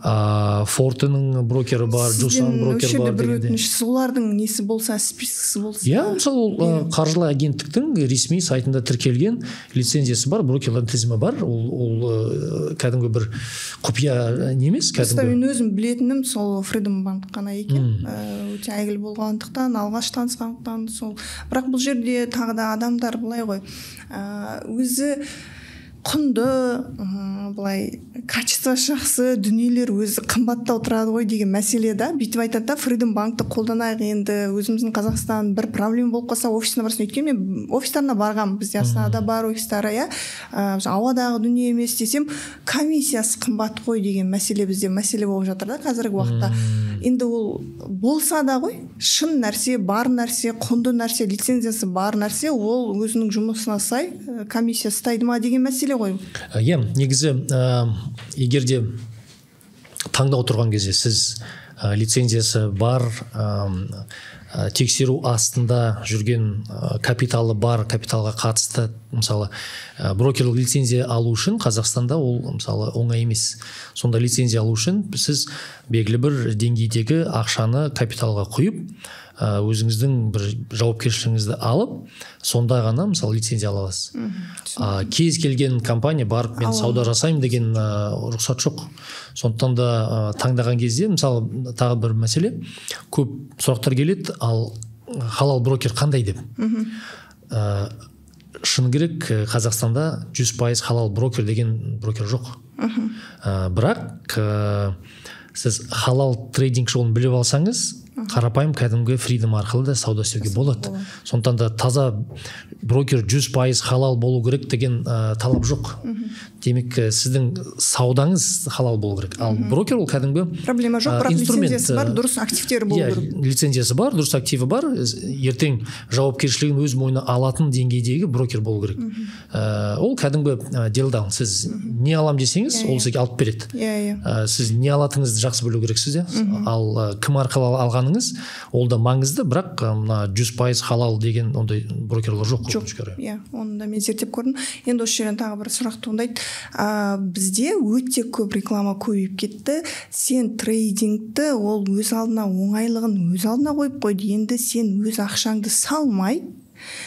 [SPEAKER 2] Фортының брокері бар, Джусан брокер бар дегенде.
[SPEAKER 1] Солардың несі болса, спискісі болса.
[SPEAKER 2] Мысалы қаржылай агенттіктің ресми сайтында тіркелген лицензиясы бар, брокерлердің тізімі бар. Ол кәдімгі бір құпия немес, кәдімгі.
[SPEAKER 1] Мен өзім білетінім сол Freedom банк қана екен. Өте әйгілі болғандықтан, алғаш танысқандықтан сол. Бірақ бұл жерде тағы да адамдар былай ғой. Өзі құнды, былай качество жақсы дүниелер өзі қымбаттау тұрады ғой деген мәселе да. Бүйтіп айтады да, Freedom банкты қолданайық енді, өзіміздің Қазақстан бір проблема болып қалса офисіне барсын. Өйткені мен офистарына барғам, бізде Астанада бар офистары, ауадағы дүние емес десем, комиссиясы қымбат қой деген мәселе бізде мәселе болып жатыр да қазіргі уақытта. Енді ол болса да ғой, шын нәрсе, бар нәрсе, құнды нәрсе, лицензиясы бар нәрсе, ол өзінің жұмысына сай комиссия ұстайды ма деген мәселе ғой.
[SPEAKER 2] Негізі егерде таңдау тұрған кезде сіз лицензиясы бар, тексеру астында жүрген капиталы бар, капиталға қатысты, мысалы брокерлік лицензия алу үшін Қазақстанда ол мысалы оңай емес. Сонда лицензия алу үшін сіз белгілі бір деңгейдегі ақшаны капиталға құйып, өзіңіздің бір жауапкершілігіңізді алып, сонда ғана мысалы лицензия ала аласыз. Кез келген компания барып мен сауда жасаймын деген рұқсат жоқ. Сондықтан да таңдаған кезде мысалы тағы бір мәселе, көп сұрақтар келеді, ал халал брокер қандай деп. Шыны керек, Қазақстанда 100% халал брокер деген брокер жоқ. Бірақ сіз халал трейдинг жолын біліп алсаңыз, қарапайым кәдімгі Freedom арқылы да сауда істеуге болады. Сондықтан да таза брокер 100% халал болу керек деген талап жоқ. Демек, сіздің саудаңыз халал болу керек. Ал брокер ол кәдімгі
[SPEAKER 1] проблема жоқ, бірақ лицензиясы бар, дұрыс активтері болу керек.
[SPEAKER 2] Лицензиясы бар, дұрыс активі бар, ертең жауапкершілігін өз мойнына алатын деңгейдегі брокер болу керек. Ол кәдімгі делдаун. Сіз не алам десеңіз, ол сізге алып береді. Сіз не алатыңызды жақсы білу керексіз. Ал кім арқылы алғаныңыз, ол да маңызды, бірақ 100% халал деген ондай брокерлер жоқ.
[SPEAKER 1] Оны да мен зерттеп көрдім. Енді осы жерден тағы бір сұрақ туындайды. Бізде өте көп реклама көбейіп кетті. Сен трейдингті ол өз алдына оңайлығын өз алдына қойып қойды. Енді сен өз ақшаңды салмай,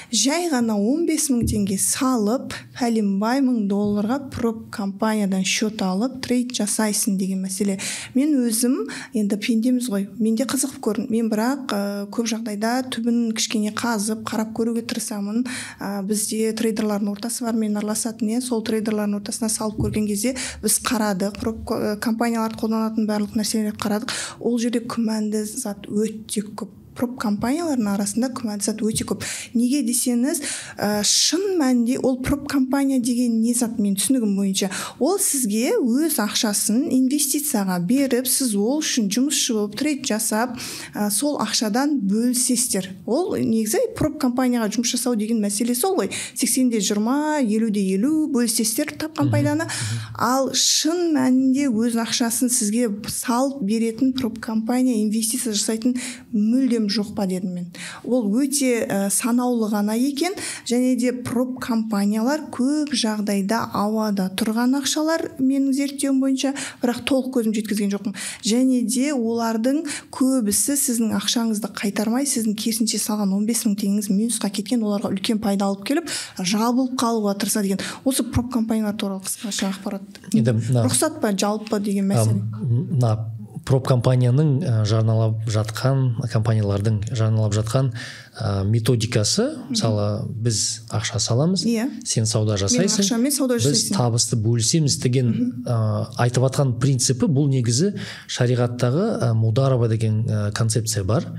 [SPEAKER 1] жай ғана 15.000 теңге салып, $5 мың проб компаниядан счет алып, трейд жасайсың деген мәселе. Мен өзім, енді пендеміз ғой, менде қызық көрдім. Мен бірақ көп жағдайда түбін кішкене қазып, қарап көруге тырысамын. Бізде трейдерлардың ортасы бар, мен араласатын, сол трейдерлардың ортасына салып көрген кезде біз қарадық, компаниялар қолданатын барлық нәрселерді қарадық. Ол жерде күмәнді зат өте көп. проп компаниялардың арасында күмәнсат өте көп. Неге десеңіз, шын мәнінде ол проп компания деген не зат, мен түсінігім бойынша, ол сізге өз ақшасын инвестицияға беріп, сіз ол үшін жұмысшы болып трейд жасап, сол ақшадан бөлсесіздер. Ол негізі проп компанияға жұмыс жасау деген мәселе сол ғой. 80-де 20, 50-де 50 бөлсесіздер тапқан пайданы. Ал шын мәнінде өз ақшасын сізге салып беретін проп компания, инвестиция жасайтын мүлдем жоқ па дедім мен. Ол өте санаулы ғана екен, және де проп компаниялар көп жағдайда ауада тұрған ақшалар, менің зерттеуім бойынша, бірақ толық көзім жеткізген жоқпын. Және де олардың көбісі сіздің ақшаңызды қайтармай, сіздің керісінше салған 15 мың теңгеңіз минусқа кеткен, оларға үлкен пайда алып келіп, жабылып қалуға тырысады деген. Осы проп компаниялар туралы қысқаша ақпарат. Рұқсат па, жалпы па деген мәселе.
[SPEAKER 2] Проп компанияның жарналап жатқан, компаниялардың жарналап жатқан методикасы, мысалы біз ақша саламыз, сен сауда жасайсың, біз табысты бөлісеміз деген айтып атқан принципі, бұл негізі шариғаттағы мудараба деген концепция бар.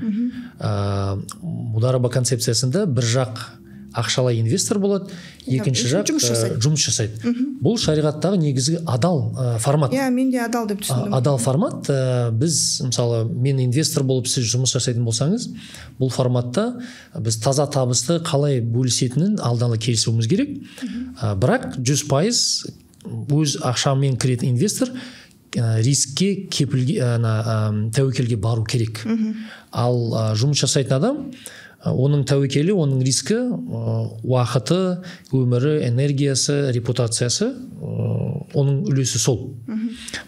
[SPEAKER 2] Мудараба концепциясында бір жақ ақшалай инвестор болады, екінші жақ жұмыс жасайды. Бұл шариғаттағы негізгі адал формат.
[SPEAKER 1] Мен де адал деп түсіндім.
[SPEAKER 2] Адал формат. Біз, мысалы, мен инвестор болып сіз жұмыс жасайтын болсаңыз, бұл форматта біз таза табысты қалай бөлісетінін алдын ала келісуіміз керек. Бірақ 100% өз ақшамен кіретін инвестор рискке, тәуекелге бару керек. Ал жұмыс жасайтын адам, оның тәуекелі, оның рискі, уақыты, өмірі, энергиясы, репутациясы, оның үлесі сол.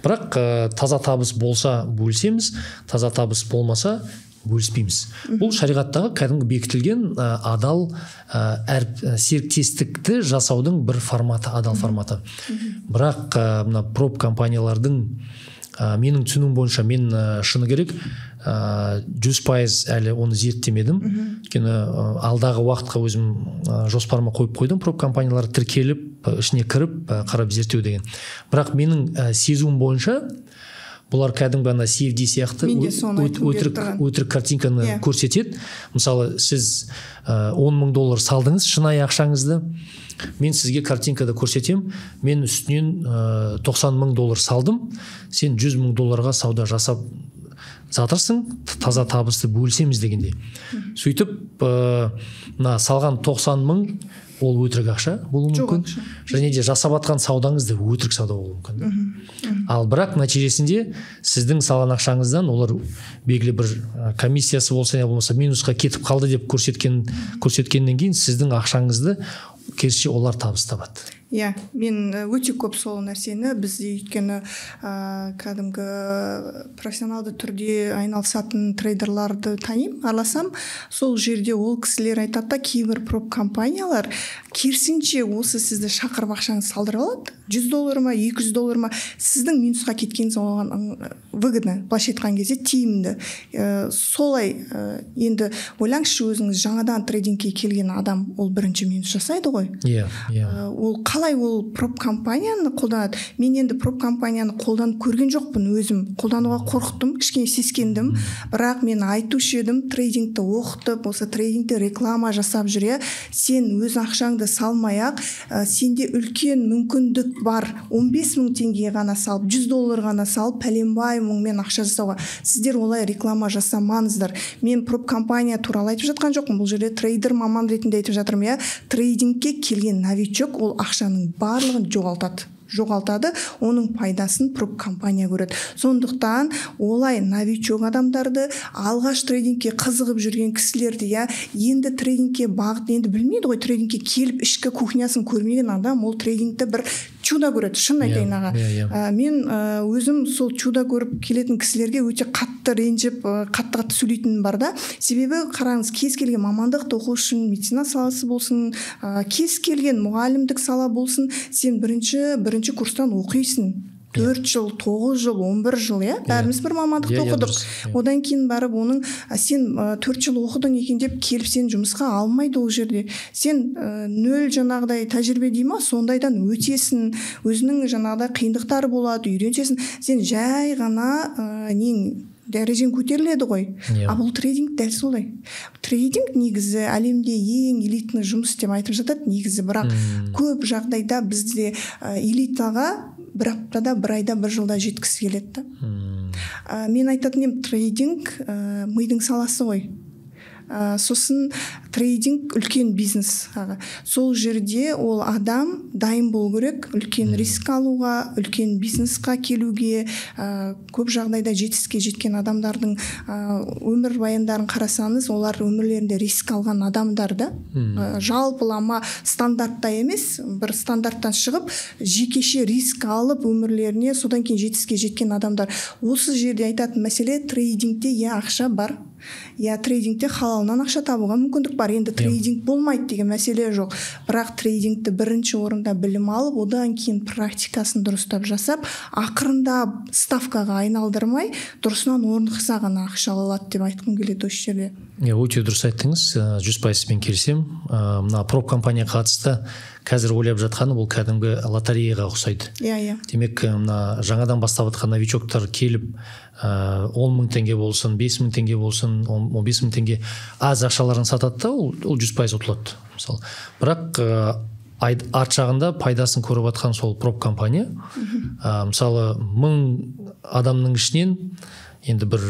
[SPEAKER 2] Бірақ таза табыс болса бөлісеміз, таза табыс болмаса бөліспейміз. Бұл шариғаттағы кәдімгі бекітілген адал серіктестікті жасаудың бір форматы, адал форматы. Бірақ мына проп компаниялардың менің түсінуім бойынша, мен шыны керек 100% әлі оны зерттемедім. Өйткені алдағы уақытқа өзім жоспарыма қойып қойдым, проп компаниялар тіркеліп, ішіне кіріп, қарап зерттеу деген. Бірақ менің сезуім бойынша, бұлар кәдімгі CFD сияқты өтірік картинканы көрсетеді. Мысалы, сіз $10,000 салдыңыз, шынайы ақшаңызды, мен сізге картинкада көрсетем, мен үстінен $90,000 салдым, сен $100,000 сауда жасап жатырсың, таза табысты бөлісеміз дегенде. Сөйтіп, салған 90,000 ол өтірік ақша болуы мүмкін. Және де жасап атқан саудаңыз да өтірік сауда болуы мүмкін. Ал бірақ нәтижесінде сіздің салған ақшаңыздан олар белгілі бір комиссиясы болса, не болмаса минусқа кетіп қалды деп көрсеткеннен кейін сіздің ақшаңызды керісінше олар табыс табады.
[SPEAKER 1] Мен өте көп сол нәрсені, біз өйткені кәдімгі профессионалды түрде айналысатын трейдерларды танимын, араласам, сол жерде ол кісілер айтады да, кейбір проп компаниялар керісінше осы сізді шақырып ақшаңыз салдырып алады, $100 ма, $200 ма, сіздің минусқа кеткеніңіз оған выгодно, былайша айтқан кезде тиімді. Солай, енді ойлаңызшы, өзіңіз жаңадан трейдингке келген адам, ол бірінші минус жасайды ғой. Ол қалай ол проп компанияны қолданады? Мен енді проп компанияны қолданып көрген жоқпын, өзім қолдануға қорықтым, кішкене сескендім, бірақ мен айтушы едім, трейдингті оқытып, осы трейдингті реклама жасап жүре, сен өз ақшаңды салмай-ақ, сенде үлкен мүмкіндік бар, 15,000 теңге ғана салып, $100 ғана салып, пәленбай мыңмен ақша жасауға. Сіздер олай реклама жасамаңыздар. Мен проп компания туралы айтып жатқан жоқпын, бұл жерде трейдер маман ретінде айтып жатырмын. Трейдингке келген новичок ол ақшаның барлығын жоғалтады, оның пайдасын проп компания көреді. Сондықтан олай новичок адамдарды, алғаш трейдингке қызығып жүрген кісілерді, енді трейдингке бағыт, енді білмейді ғой, трейдингке келіп ішкі кухнясын көрмеген адам, ол трейдингті бір чудо көреді, шын айтайын аға. Мен өзім сол чудо көріп келетін кісілерге өте қатты ренжіп, қатты сөйлейтінім бар да. Себебі қараңыз, кез келген мамандықты оқу үшін, медицина саласы болсын, кез келген мұғалімдік сала болсын, сен бірінші курстан оқисың. 4 жыл, 9 жыл, 11 жыл, бәріміз бір мамандықты оқыдық. Одан кейін барып оның сен 4 жыл оқыдың екен деп келіп сен жұмысқа алмайды ол жерде. Сен 0 жаңағыдай тәжірибе дейма, сондайдан өтесің, өзінің жаңағыдай қиындықтары болады, үйренесің. Сен жай ғана дәрежең көтеріледі ғой. А бұл трейдинг дәл солай. Трейдинг негізі әлемде ең элитный жұмыс деп айтып жатады негізі, бірақ көп жағдайда бізде элитаға бір аптада, бір айда, бір жылда жеткісі келеді. Мен айтатын едім, трейдинг мидың саласы ғой. Сосын трейдинг үлкен бизнес. Сол жерде ол адам дайын болу керек үлкен риск алуға, үлкен бизнесқа келуге. Көп жағдайда жетістікке жеткен адамдардың өмір баяндарын қарасаңыз, олар өмірлерінде риск алған адамдар да. Жалпылама стандартта емес, бір стандарттан шығып, жекеше риск алып өмірлеріне содан кейін жетістікке жеткен адамдар. Осы жерде айтатын мәселе, трейдингте ақша бар. Трейдингте халалынан ақша табуға мүмкіндік бар. Енді трейдинг болмайды деген мәселе жоқ. Бірақ трейдингті бірінші орында білім алып, одан кейін практикасын дұрыстап жасап, ақырында ставкаға айналдырмай, дұрысынан орнықса ғана ақша алады деп айтқым келеді осы жерде.
[SPEAKER 2] Өте дұрыс айттыңыз, 100% мен келісем. Мына проб компанияға қатысты қазір ойлап жатқаны бұл кәдімгі лотереяға ұқсайды. Демек, мына жаңадан бастап жатқан новичоктар келіп 10 мың теңге болсын, 5 мың теңге болсын, 15 мың теңге аз ақшаларын сатады да, ол 100% ұтылады. Бірақ арт жағында пайдасын көріп жатқан сол проб компания. Мысалы 1000 адамның ішінен енді бір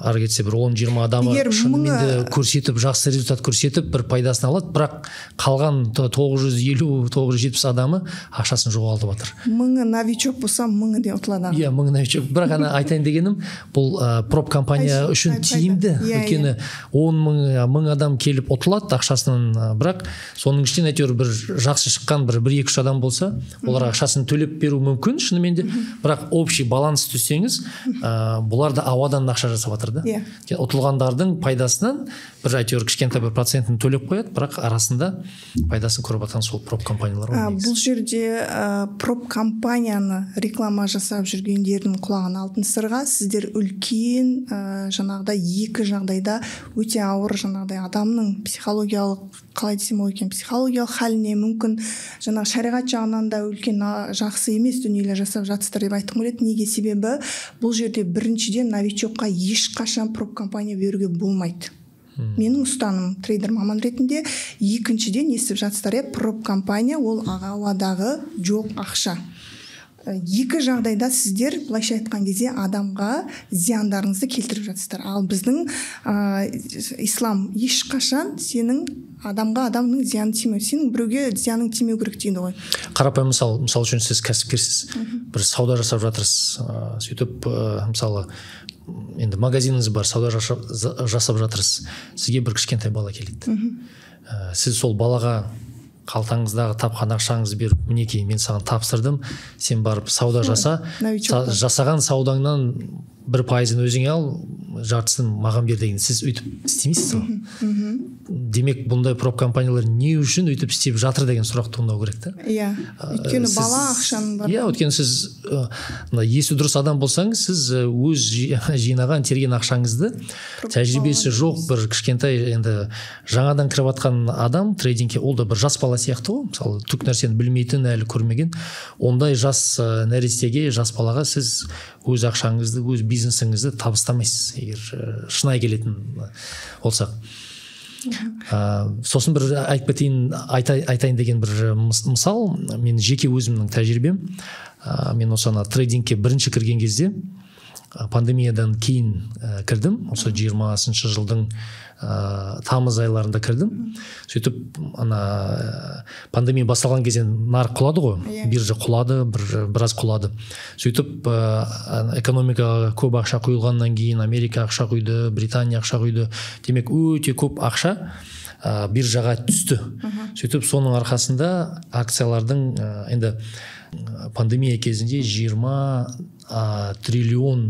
[SPEAKER 2] ары кетсе бір 10-20 адамы шынымен көрсетіп, жақсы результат көрсетіп, бір пайдасын алады, бірақ қалған 950-970 адамы ақшасын жоғалтып жатыр.
[SPEAKER 1] 1000 новичок болса, 1000 де ұтылады.
[SPEAKER 2] 1000 новичок. Бірақ ана айтайын дегенім, бұл проб компания үшін тиімді. Өйткені 10 адам келіп ұтылады ақшасынан, бірақ соның ішінен әйтеуір бір жақсы шыққан бір 1-2 адам болса, олар ақшасын төлеп беру мүмкін шынымен де, бірақ общий баланс түссеңіз, бұлар да ауадан ақша жасап жатыр да. Ұтылғандардың пайдасынан бір әйтеуір кішкентай бір процентін төлеп қояды, бірақ арасында пайдасын көріп жатқан сол проб компаниялар.
[SPEAKER 1] Бұл жерде проб компанияны реклама жасап жүргендердің құлағын алтын сырға, сіздер үлкен жаңағыдай екі жағдайда өте ауыр жаңағыдай адамның психологиялық, қалай десем ол екен, психологиялық халіне мүмкін жаңағы шариғат жағынан да үлкен жақсы емес дүниелер жасап жатсыздар деп айтқым келеді. Неге? Себебі бұл жерде біріншіден новичокқа ешқашан проб компания беруге болмайды. Менің ұстаным трейдер маман ретінде. Екіншіден естіп жатсыздар, проб компания ол ауадағы жоқ ақша. Екі жағдайда сіздер былайша айтқан кезде адамға зияндарыңызды келтіріп жатсыздар. Ал біздің ислам ешқашан сенің адамның зияны тимеу, сенің біреуге зияның тимеу керек дейді ғой.
[SPEAKER 2] Қарапайым мысал үшін сіз кәсіпкерсіз, бір сауда жасап жатырсыз, сөйтіп мысалы енді магазиніңіз бар, сауда жасап жатырсыз, сізге бір кішкентай бала келеді. Сіз сол балаға қалтаңыздағы тапқан ақшаңызды беріп, мінекей мен саған тапсырдым, сен барып сауда жаса, жасаған саудаңнан 1% өзіңе ал, жартысын маған бер деген. Сіз өйтіп істемейсіз ғой. Демек, бұндай проб компаниялар не үшін өйтіп істеп жатыр деген сұрақ туындау керек та.
[SPEAKER 1] Өйткені бала ақшаның бар.
[SPEAKER 2] Өйткені сіз есі дұрыс адам болсаңыз, сіз өз жинаған терген ақшаңызды тәжірибесі жоқ бір кішкентай енді жаңадан кіріп жатқан адам трейдингке, ол да бір жас бала сияқты ғой. Мысалы, түк нәрсені білмейтін, әлі көрмеген. Ондай жас нәрестеге, жас балаға сіз өз ақшаңызды, өз бизнесіңізді табыстамайсыз, егер шынайы келетін болсақ. Сосын бір айтайын деген бір мысал, мен жеке өзімнің тәжірибем. Мен осы трейдингке бірінші кірген кезде пандемиядан кейін кірдім, осы 20-шы жылдың тамыз айларында кірдім. Сөйтіп пандемия басталған кезде нарық құлады ғой, биржа құлады, біраз құлады. Сөйтіп экономикаға көп ақша құйылғаннан кейін Америка ақша құйды, Британия ақша құйды. Демек, өте көп ақша биржаға түсті. Сөйтіп соның арқасында акциялардың енді пандемия кезінде 20 триллион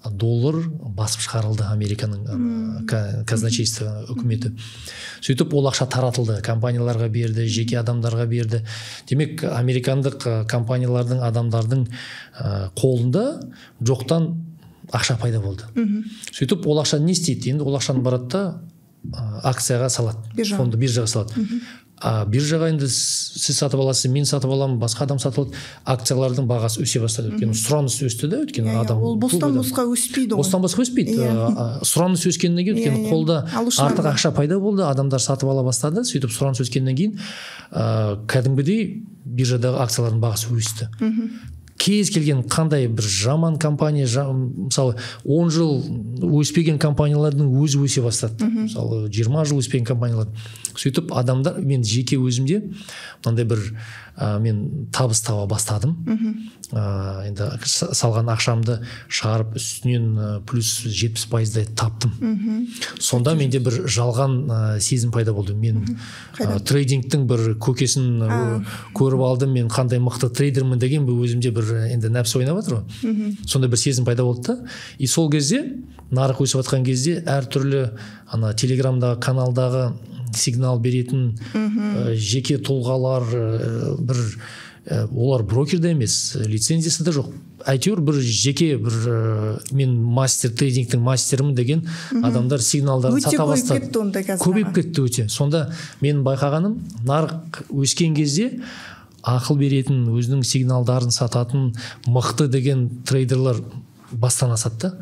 [SPEAKER 2] доллар басып шығарылды Американың казначейство үкіметі. Сөйтіп ол ақша таратылды, компанияларға берді, жеке адамдарға берді. Демек, американдық компаниялардың, адамдардың қолында жоқтан ақша пайда болды. Сөйтіп ол ақша не істейді? Енді ол ақшаны барады да акцияға салады, фонды биржаға салады. биржаға енді сіз сатып аласыз, мен сатып аламын, басқа адам сатып алады, акциялардың бағасы өсе бастады. Өйткені сұраныс өсті да, өйткені адам
[SPEAKER 1] ол бостан босқа өспейді ғой.
[SPEAKER 2] Бостан босқа өспейді. Сұраныс өскеннен кейін, өйткені қолда артық ақша пайда болды, адамдар сатып ала бастады. Сөйтіп сұраныс өскеннен кейін кәдімгідей биржадағы акциялардың бағасы өсті. Кез келген қандай бір жаман компания, мысалы 10 жыл өспеген компаниялардың өзі өсе бастады. Мысалы 20 жыл өспеген компаниялар. Сөйтіп адамдар, мен жеке өзімде мынандай бір мен табыс таба бастадым. Енді салған ақшамды шығарып үстінен плюс 70%-дай таптым. Сонда менде бір жалған сезім пайда болды. Мен трейдингтің бір көкесін көріп алдым, мен қандай мықты трейдермін деген өзімде бір енді нәпсі ойнап жатыр ғой. Сонда бір сезім пайда болды да. И сол кезде нарық өсіп жатқан кезде әртүрлі телеграмдағы каналдағы сигнал беретін жеке тұлғалар бір олар брокерда емес, лицензиясы да жоқ. Әйтеуір бір жеке бір мен мастер, трейдингтің мастерімін деген адамдар сигналдарын сата бастады. Көбейіп кетті өте. Сонда мен байқағаным, нарық өскен кезде ақыл беретін, өзінің сигналдарын сататын мықты деген трейдерлар бастан асады.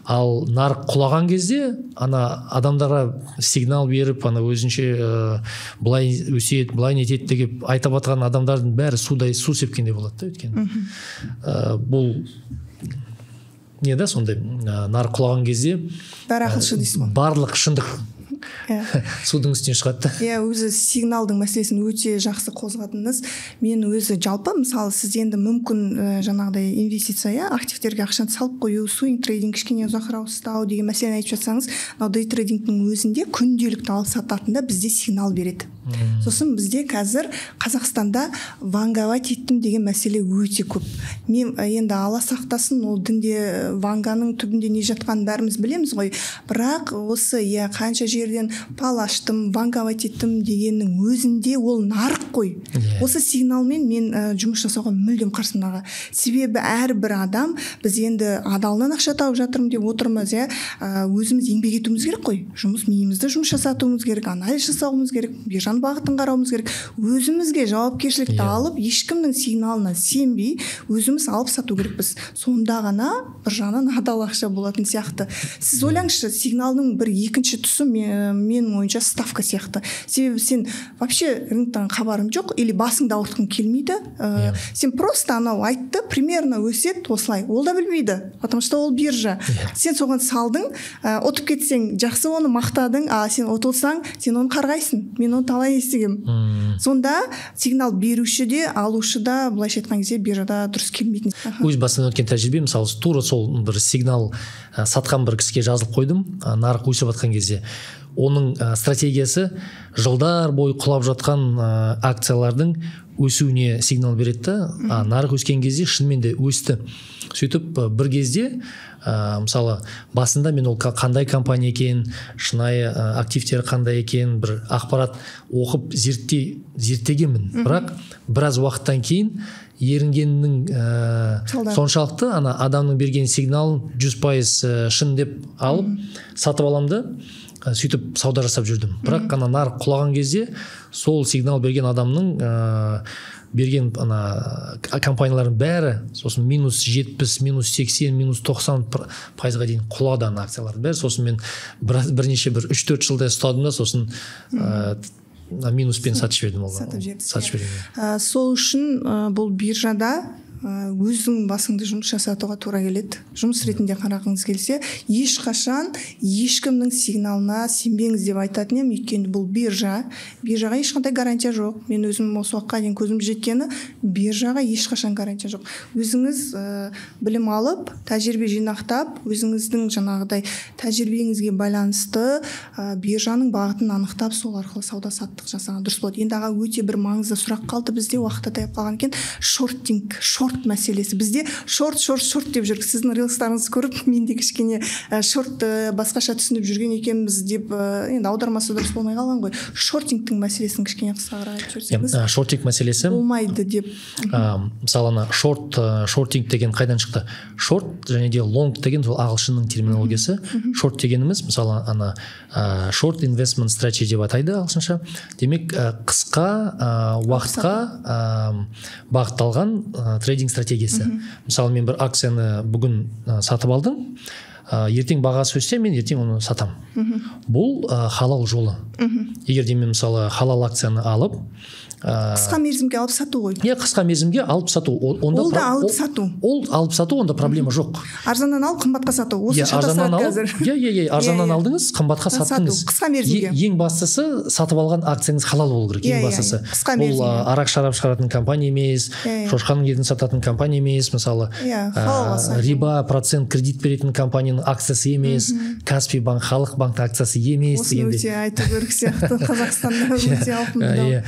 [SPEAKER 2] Ал нарық құлаған кезде адамдарға сигнал беріп, өзінше былай өседі, былай нетеді деп айтып жатқан адамдардың бәрі су сепкендей болады да, өйткені. Бұл не да, сондай нарық құлаған кезде
[SPEAKER 1] бәрі ақылшы дейсің ғой.
[SPEAKER 2] Барлық шындық судың үстіне шығады.
[SPEAKER 1] Өзі сигналдың мәселесін өте жақсы қозғадыңыз. Мен өзі жалпы, мысалы, сіз енді мүмкін жаңағыдай инвестиция, активтерге ақшаны салып қою, swing трейдинг кішкене ұзақырақ ұстау деген мәселені айтып жатсаңыз, day трейдингтің өзінде күнделікті алып сататында бізде сигнал береді. Сосын бізде қазір Қазақстанда ванговать еттім деген мәселе өте көп. Мен енді Алла сақтасын, ол дінде ванганың түбінде не жатқанын бәріміз білеміз ғой. Бірақ осы қанша жерден пал аштым, ванговать еттім дегеннің өзінде ол нарық қой. Осы сигналмен мен жұмыс жасауға мүлдем қарсымын. Себебі әрбір адам, біз енді адалынан ақша тауып жатырмын деп отырмыз, өзіміз еңбек етуіміз керек қой. Жұмыс миымызды жұмыс жасатуымыз керек, анализ жасауымыз керек, биржаның бағытын қарауымыз керек. Өзімізге жауапкершілікті алып, ешкімнің сигналына сенбей, өзіміз алып сату керекпіз. Сонда ғана бір жағынан адал ақша болатын сияқты. Сіз ойлаңызшы, сигналдың бір екінші тұсы мен ойынша ставка сияқты. Себебі сен вообще рыноктан хабарың жоқ, или басыңды ауыртқың келмейді. Сен просто анау айтты, примерно өседі осылай. Ол да білмейді, потому что ол биржа. Сен соған салдың, отып кетсең, жақсы оны мақтадың, сен отылсаң, сен оны қарғайсың. Мен оны талай естігем. Сонда сигнал беруші де, алушы да, былайша айтқан кезде биржада дұрыс келмейтін.
[SPEAKER 2] Өз басынан өткен тәжірибе, мысалы, тура сол бір сигнал сатқан бір кісіге жазылып қойдым, нарық өсіп жатқан кезде. Оның стратегиясы жылдар бойы құлап жатқан акциялардың өсуіне сигнал береді. Нарық өскен кезде шынымен де өсті. Сөйтіп бір кезде мысалы басында мен ол қандай компания екен, шынайы активтері қандай екен, бір ақпарат оқып зерттегенмін. Бірақ біраз уақыттан кейін ерінгеннің соншалықты адамның берген сигналын 100% шын деп алып сатып аламды. Сөйтіп сауда жасап жүрдім. Бірақ нарық құлаған кезде сол сигнал берген адамның берген компаниялардың бәрі сосын минус 70, минус 80, минус 90% дейін құлады акциялардың бәрі. Сосын мен бірнеше 3-4 жылда ұстадым да, сосын минуспен сатып жібердім.
[SPEAKER 1] Сол үшін бұл биржада өзің басыңды жұмыс жасатуға тура келеді. Жұмыс ретінде қарағыңыз келсе, ешқашан ешкімнің сигналына сенбеңіз деп айтатын едім. Өйткені бұл биржаға ешқандай гарантия жоқ. Мен өзім осы уақытқа дейін көзім жеткені, биржаға ешқашан гарантия жоқ. Өзіңіз білім алып, тәжірибе жинақтап, өзіңіздің жаңағыдай тәжірибеңізге байланысты биржаның бағытын анықтап, сол арқылы сауда саттық жасаған дұрыс болады. Енді өте бір маңызды сұрақ қалды бізде, уақытта таяп қалған екен. Шорт шорт мәселесі. Бізде шорт деп жүрік. Сіздің рилстарыңызды көріп, мен де кішкене шорт басқаша түсініп жүрген екенбіз деп, енді аудармасы дұрыс болмай қалған ғой. Шортингтің мәселесін кішкене қысқарақ айтып жіберсеңіз.
[SPEAKER 2] Шортинг мәселесі
[SPEAKER 1] болмайды деп.
[SPEAKER 2] Мысалы шортинг деген қайдан шықты? Шорт және де лонг деген сол ағылшынның терминологиясы. Шорт дегеніміз мысалы short investment strategy деп атайды ағылшынша. Демек қысқа уақытқа бағытталған трейдинг стратегиясы. Мысалы мен бір акцияны бүгін сатып алдым, ертең бағасы өссе, мен ертең оны сатам. Бұл халал жолы. Егер де мен мысалы халал акцияны алып,
[SPEAKER 1] қысқа мерзімге алып сату ғой.
[SPEAKER 2] Қысқа мерзімге алып сату.
[SPEAKER 1] Ол да алып сату.
[SPEAKER 2] Ол алып сату, онда проблема жоқ.
[SPEAKER 1] Арзаннан алып қымбатқа сату. Осы шатасырады қазір.
[SPEAKER 2] Арзаннан алдыңыз, қымбатқа саттыңыз.
[SPEAKER 1] Қысқа мерзімге.
[SPEAKER 2] Ең бастысы сатып алған акцияңыз халал болу керек. Ең бастысы. Ол арақ шарап шығаратын компания емес, шошқаның етін сататын компания емес, мысалы риба процент кредит беретін компанияның акциясы емес, Каспий банк, Халық банктың акциясы емес дегенде.
[SPEAKER 1] Осы өте айту керек сияқты Қазақстанда өте ауқымды.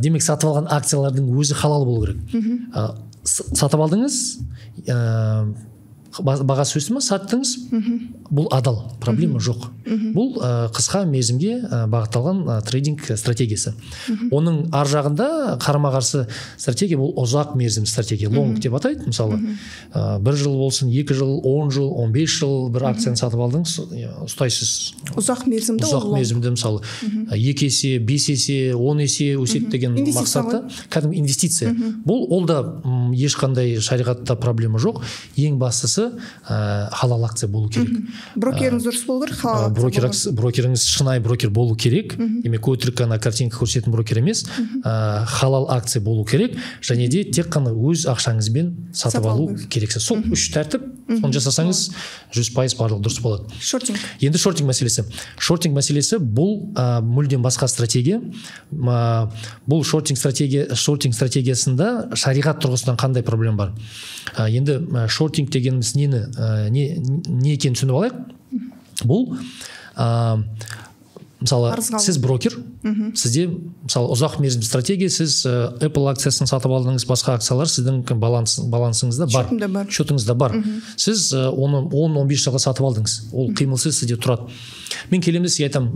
[SPEAKER 2] Демек сатып алған акциялардың өзі халал болу керек. Сатып алдыңыз, бағасы өсті ме, саттыңыз, бұл адал, проблема жоқ. Бұл қысқа мерзімге бағытталған трейдинг стратегиясы. Оның ар жағында қарама-қарсы стратегия, бұл ұзақ мерзім стратегия, лонг деп атайды. Мысалы, 1 жыл болсын, 2 жыл, 10 жыл, 15 жыл бір акцияны сатып алдыңыз, ұстайсыз.
[SPEAKER 1] Ұзақ мерзімді,
[SPEAKER 2] ұзақ мерзімді, мысалы, 2 есе, 5 есе, 10 есе өседі деген мақсатта, кәдімгі инвестиция. Бұл ол да ешқандай шариғатта проблема жоқ. Ең бастысы халал акция болу керек.
[SPEAKER 1] Брокеріңіз дұрыс болу керек, халал акция болу керек.
[SPEAKER 2] Брокеріңіз шынайы брокер болу керек. Демек өтірік қана картинка көрсететін брокер емес, халал акция болу керек, және де тек қана өз ақшаңызбен сатып алу керексіз. Сол 3 тәртіп, соны жасасаңыз 100% барлығы дұрыс болады.
[SPEAKER 1] Шортинг.
[SPEAKER 2] Енді шортинг мәселесі. Шортинг мәселесі бұл мүлдем басқа стратегия. Бұл шортинг стратегиясында шариғат тұрғысынан қандай проблема бар? Енді шортинг дегеніміз не екенін түсініп алайық. Бұл мысалы сіз брокер, сізде мысалы ұзақ мерзім стратегия, сіз Apple акциясын сатып алдыңыз, басқа акциялар сіздің балансыңызда бар, шотыңызда бар. Сіз оны 10-15 жылға сатып алдыңыз, ол қимылсыз сізде тұрады. Мен келемін сізге айтам,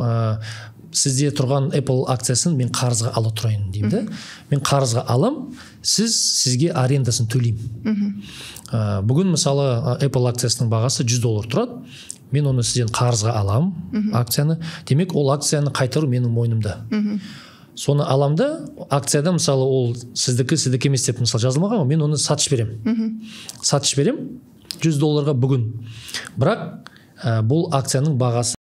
[SPEAKER 2] сізде тұрған Apple акциясын мен қарызға ала тұрайын деймін. Мен қарызға алам, сізге арендасын төлеймін. Бүгін мысалы Apple акциясының бағасы $100 тұрады. Мен оны сізден қарызға алам акцияны. Демек ол акцияны қайтару менің мойнымда. Соны аламда, акцияда мысалы ол сіздікі емес деп мысалы жазылмаған, мен оны сатыш берем. $100 бүгін. Бірақ бұл акцияның бағасы